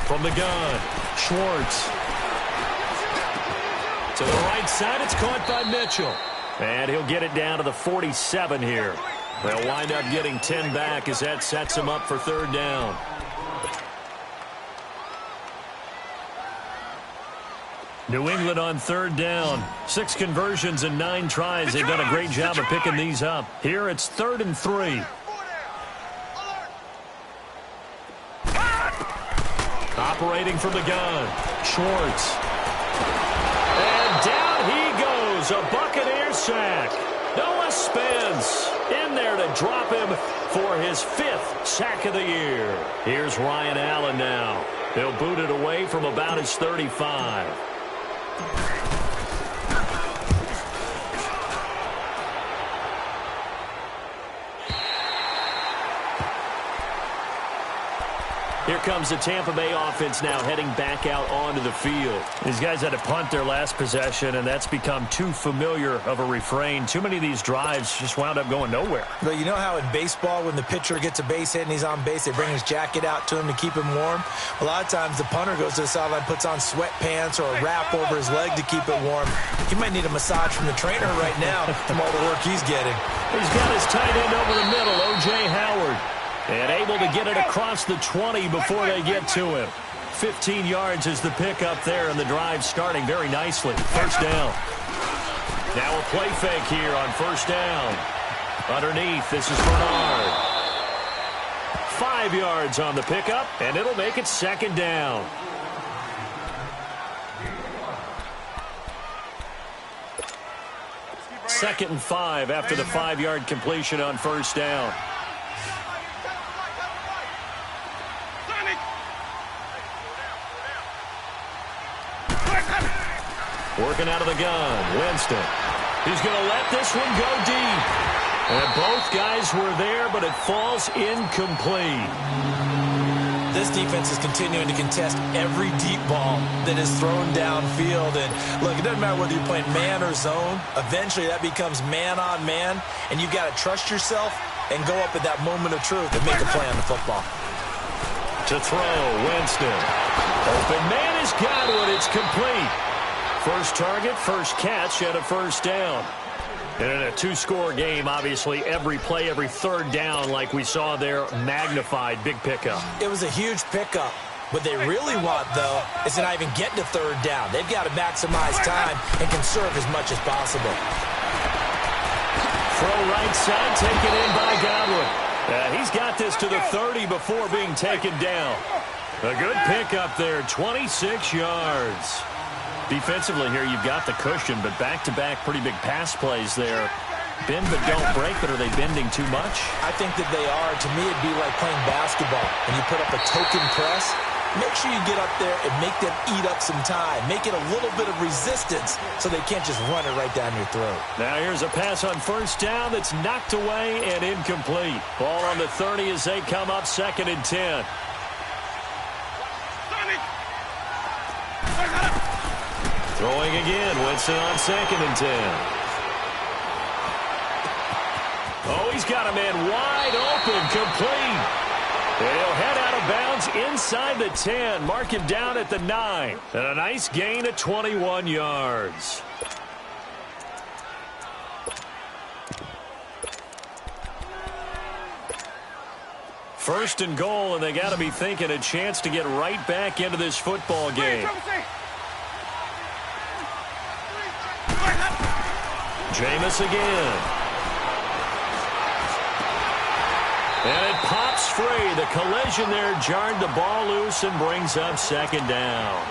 From the gun, Schwartz. To the right side, it's caught by Mitchell. And he'll get it down to the 47 here. They'll wind up getting 10 back as that sets him up for 3rd down. New England on 3rd down. 6 conversions and 9 tries. They've done a great job of picking these up. Here it's 3rd and 3. Operating from the gun, Schwartz. And down he goes, a Buccaneer sack. Noah Spence in there to drop him for his 5th sack of the year. Here's Ryan Allen now. He'll boot it away from about his 35. Here comes the Tampa Bay offense now heading back out onto the field. These guys had to punt their last possession, and that's become too familiar of a refrain. Too many of these drives just wound up going nowhere. But you know how in baseball, when the pitcher gets a base hit and he's on base, they bring his jacket out to him to keep him warm? A lot of times the punter goes to the sideline, puts on sweatpants or a wrap over his leg to keep it warm. He might need a massage from the trainer right now from all the work he's getting. He's got his tight end over the middle, O.J. Howard. And able to get it across the 20 before they get to him. 15 yards is the pickup there, and the drive starting very nicely. First down. Now a play fake here on first down. Underneath, this is Bernard. 5 yards on the pickup, and it'll make it 2nd down. Second and 5 after the 5-yard completion on first down. Working out of the gun, Winston. He's going to let this one go deep. And both guys were there, but it falls incomplete. This defense is continuing to contest every deep ball that is thrown downfield. And look, it doesn't matter whether you're playing man or zone. Eventually that becomes man on man. And you've got to trust yourself and go up at that moment of truth and make a play on the football. To throw, Winston. Open man has got it. It's complete. First target, first catch, and a first down. And in a 2-score game, obviously, every play, every 3rd down, like we saw there, magnified, big pickup. It was a huge pickup. What they really want, though, is to not even get to 3rd down. They've got to maximize time and conserve as much as possible. Throw right side, taken in by Godwin. He's got this to the 30 before being taken down. A good pickup there, 26 yards. Defensively here, you've got the cushion, but back-to-back pretty big pass plays there. Bend but don't break, but are they bending too much? I think that they are. To me, it'd be like playing basketball. When you put up a token press, make sure you get up there and make them eat up some time. Make it a little bit of resistance so they can't just run it right down your throat. Now here's a pass on first down that's knocked away and incomplete. Ball on the 30 as they come up 2nd and 10. Throwing again, Winston on 2nd and 10. Oh, he's got a man wide open, complete. And he'll head out of bounds inside the 10. Mark him down at the 9. And a nice gain of 21 yards. First and goal, and they got to be thinking a chance to get right back into this football game. Jameis again. And it pops free. The collision there jarred the ball loose and brings up second down.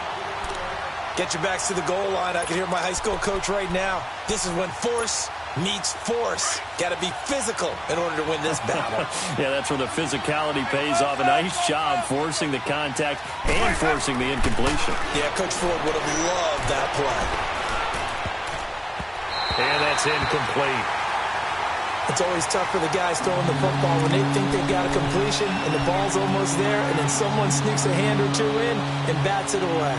Get your backs to the goal line. I can hear my high school coach right now. This is when force meets force. Got to be physical in order to win this battle. Yeah, that's where the physicality pays off. A nice job forcing the contact and forcing the incompletion. Yeah, Coach Ford would have loved that play. And that's incomplete. It's always tough for the guys throwing the football when they think they've got a completion and the ball's almost there, and then someone sneaks a hand or two in and bats it away.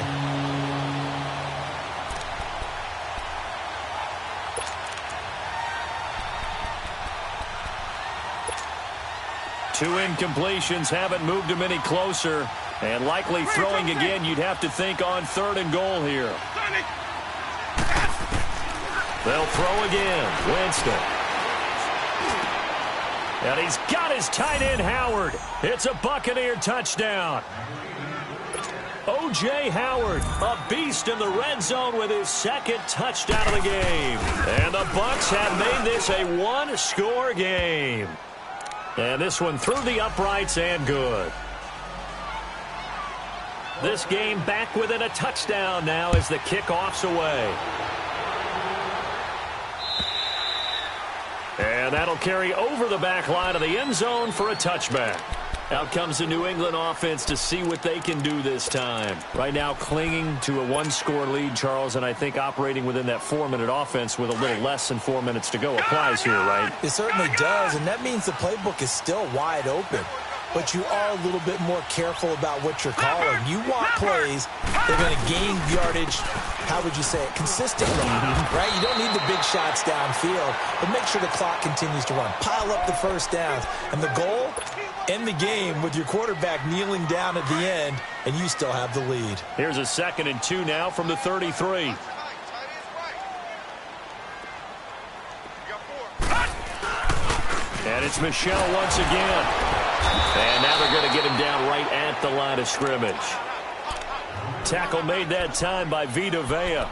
Two incompletions haven't moved him any closer, and likely throwing again, you'd have to think on third and goal here. They'll throw again. Winston. And he's got his tight end, Howard. It's a Buccaneer touchdown. O.J. Howard, a beast in the red zone with his second touchdown of the game. And the Bucs have made this a one-score game. And this one through the uprights and good. This game back within a touchdown now as the kickoff's away. And that'll carry over the back line of the end zone for a touchback. Out comes the New England offense to see what they can do this time. Right now clinging to a one-score lead, Charles, and I think operating within that 4-minute offense with a little less than 4 minutes to go applies here, right? It certainly does, and that means the playbook is still wide open. But you are a little bit more careful about what you're calling. You want plays that are going to gain yardage, how would you say it, consistently, right? You don't need the big shots downfield, but make sure the clock continues to run. Pile up the first downs. And the goal, end the game with your quarterback kneeling down at the end, and you still have the lead. Here's a 2nd and 2 now from the 33. And it's Michelle once again. And now they're going to get him down right at the line of scrimmage. Tackle made that time by Vita Vea.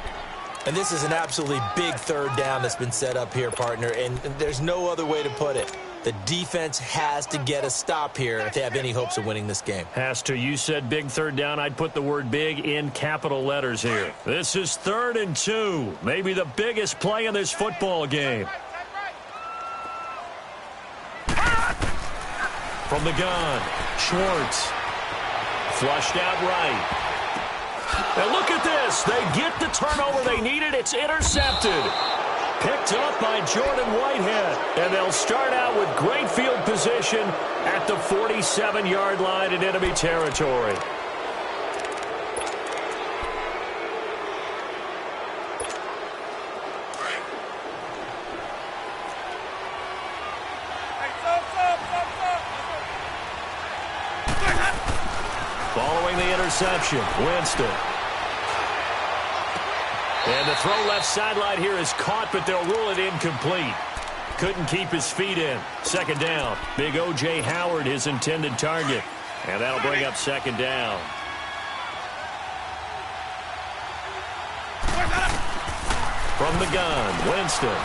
And this is an absolutely big third down that's been set up here, partner, and there's no other way to put it. The defense has to get a stop here if they have any hopes of winning this game. Has to. You said big third down. I'd put the word big in capital letters here. This is 3rd and 2. Maybe the biggest play in this football game. From the gun, Schwartz. Flushed out right. And look at this. They get the turnover they needed. It's intercepted. Picked up by Jordan Whitehead. And they'll start out with great field position at the 47-yard line in enemy territory. Following the interception, Winston. And the throw left sideline here is caught, but they'll rule it incomplete. Couldn't keep his feet in. 2nd down. Big O.J. Howard, his intended target. And that'll bring up 2nd down. From the gun, Winston.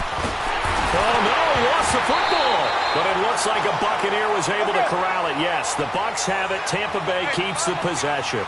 Oh, no, he lost the football. But it looks like a Buccaneer was able to corral it. Yes, the Bucs have it. Tampa Bay keeps the possession.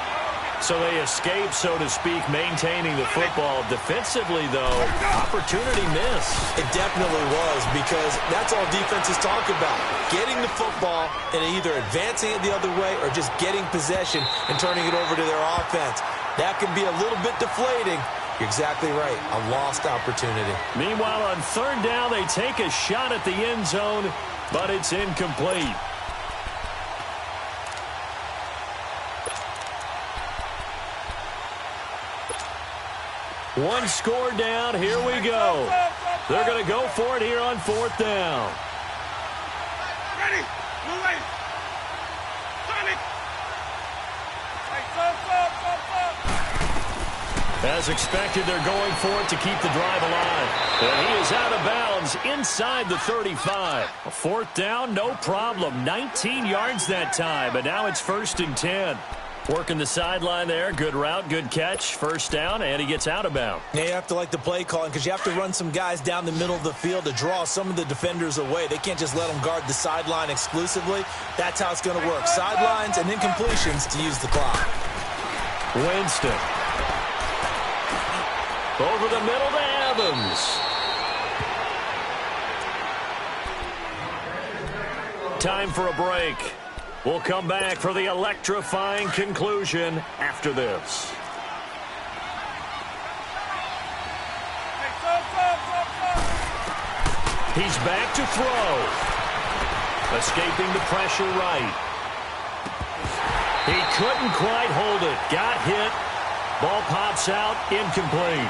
So they escape, so to speak, maintaining the football. Defensively, though, opportunity missed. It definitely was, because that's all defenses talk about. Getting the football and either advancing it the other way or just getting possession and turning it over to their offense. That can be a little bit deflating. You're exactly right. A lost opportunity. Meanwhile, on 3rd down, they take a shot at the end zone, but it's incomplete. One score down. Here we go. They're going to go for it here on 4th down. As expected, they're going for it to keep the drive alive. And he is out of bounds inside the 35. A fourth down, no problem. 19 yards that time, but now it's 1st and 10. Working the sideline there. Good route, good catch. First down, and he gets out of bounds. Yeah, you have to like the play calling because you have to run some guys down the middle of the field to draw some of the defenders away. They can't just let them guard the sideline exclusively. That's how it's going to work. Sidelines and incompletions to use the clock. Winston. Over the middle to Evans. Time for a break. We'll come back for the electrifying conclusion after this. He's back to throw. Escaping the pressure right. He couldn't quite hold it. Got hit. Ball pops out. Incomplete.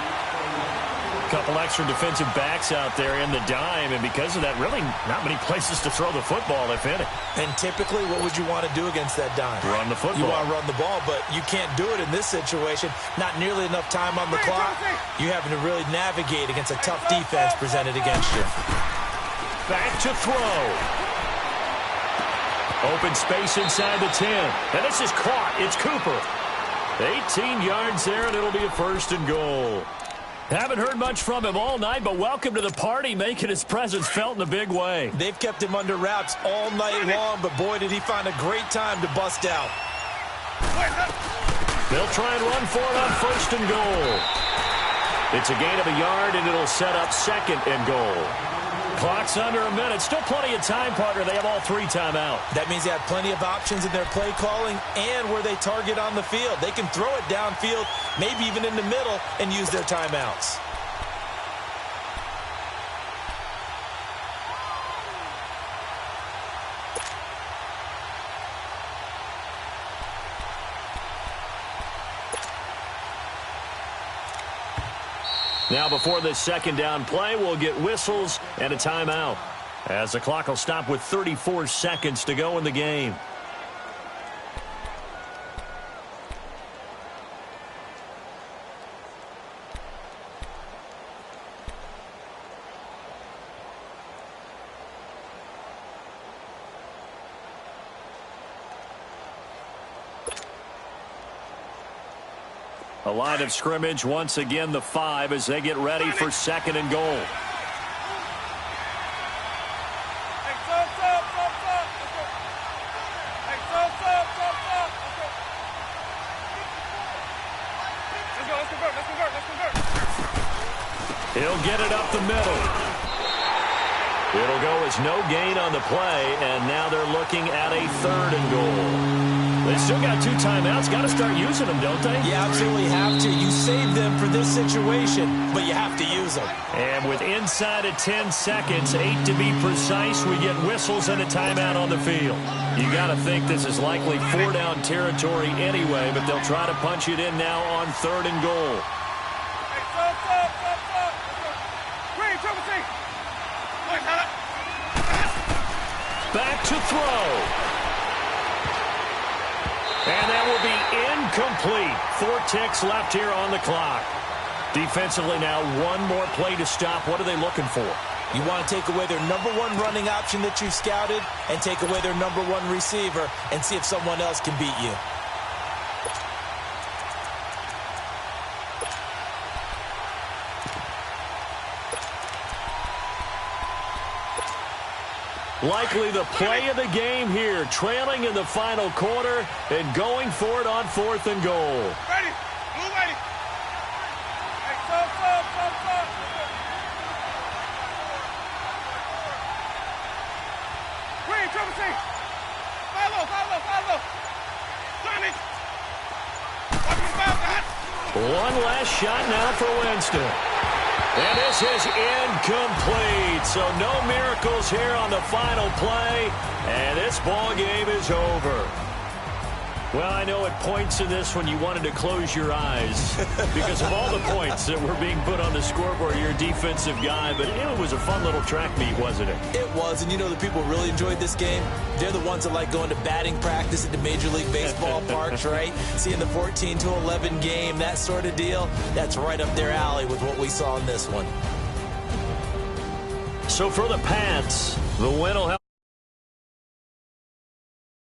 Couple extra defensive backs out there in the dime, and because of that, really not many places to throw the football, if any. And typically, what would you want to do against that dime? Run the football. You want to run the ball, but you can't do it in this situation. Not nearly enough time on the clock. You're having to really navigate against a tough defense presented against you. Back to throw. Open space inside the 10. And this is caught. It's Cooper. 18 yards there, and it'll be a 1st and goal. Haven't heard much from him all night, but welcome to the party, making his presence felt in a big way. They've kept him under wraps all night long, but boy, did he find a great time to bust out. They'll try and run for it on 1st and goal. It's a gain of a yard, and it'll set up 2nd and goal. Clock's under a minute. Still plenty of time, partner. They have all 3 timeout. That means they have plenty of options in their play calling and where they target on the field. They can throw it downfield, maybe even in the middle, and use their timeouts. Now before this 2nd down play, we'll get whistles and a timeout, as the clock will stop with 34 seconds to go in the game. A line of scrimmage, once again the 5 as they get ready for 2nd and goal. He'll get it up the middle. It'll go as no gain on the play, and now they're looking at a 3rd and goal. They still got 2 timeouts. Got to start using them, don't they? You absolutely have to. You save them for this situation, but you have to use them. And with inside of 10 seconds, 8 to be precise, we get whistles and a timeout on the field. You got to think this is likely 4-down territory anyway, but they'll try to punch it in now on 3rd and goal. Back to throw. And that will be incomplete. 4 ticks left here on the clock. Defensively now, 1 more play to stop. What are they looking for? You want to take away their #1 running option that you've scouted and take away their #1 receiver and see if someone else can beat you. Likely the play of the game here, trailing in the final quarter and going for it on 4th and goal. Ready. Blue ready. Hey, stop. Green, trouble team. Follow. Johnny. One last shot now for Winston. And this is incomplete. So no miracles here on the final play. And this ball game is over. Well, I know at points in this when you wanted to close your eyes because of all the points that were being put on the scoreboard. You're a defensive guy, but it was a fun little track meet, wasn't it? It was, and you know the people really enjoyed this game? They're the ones that like going to batting practice at the Major League Baseball parks, right? Seeing the 14-11 game, that sort of deal, that's right up their alley with what we saw in this one. So for the Pats, the win will help.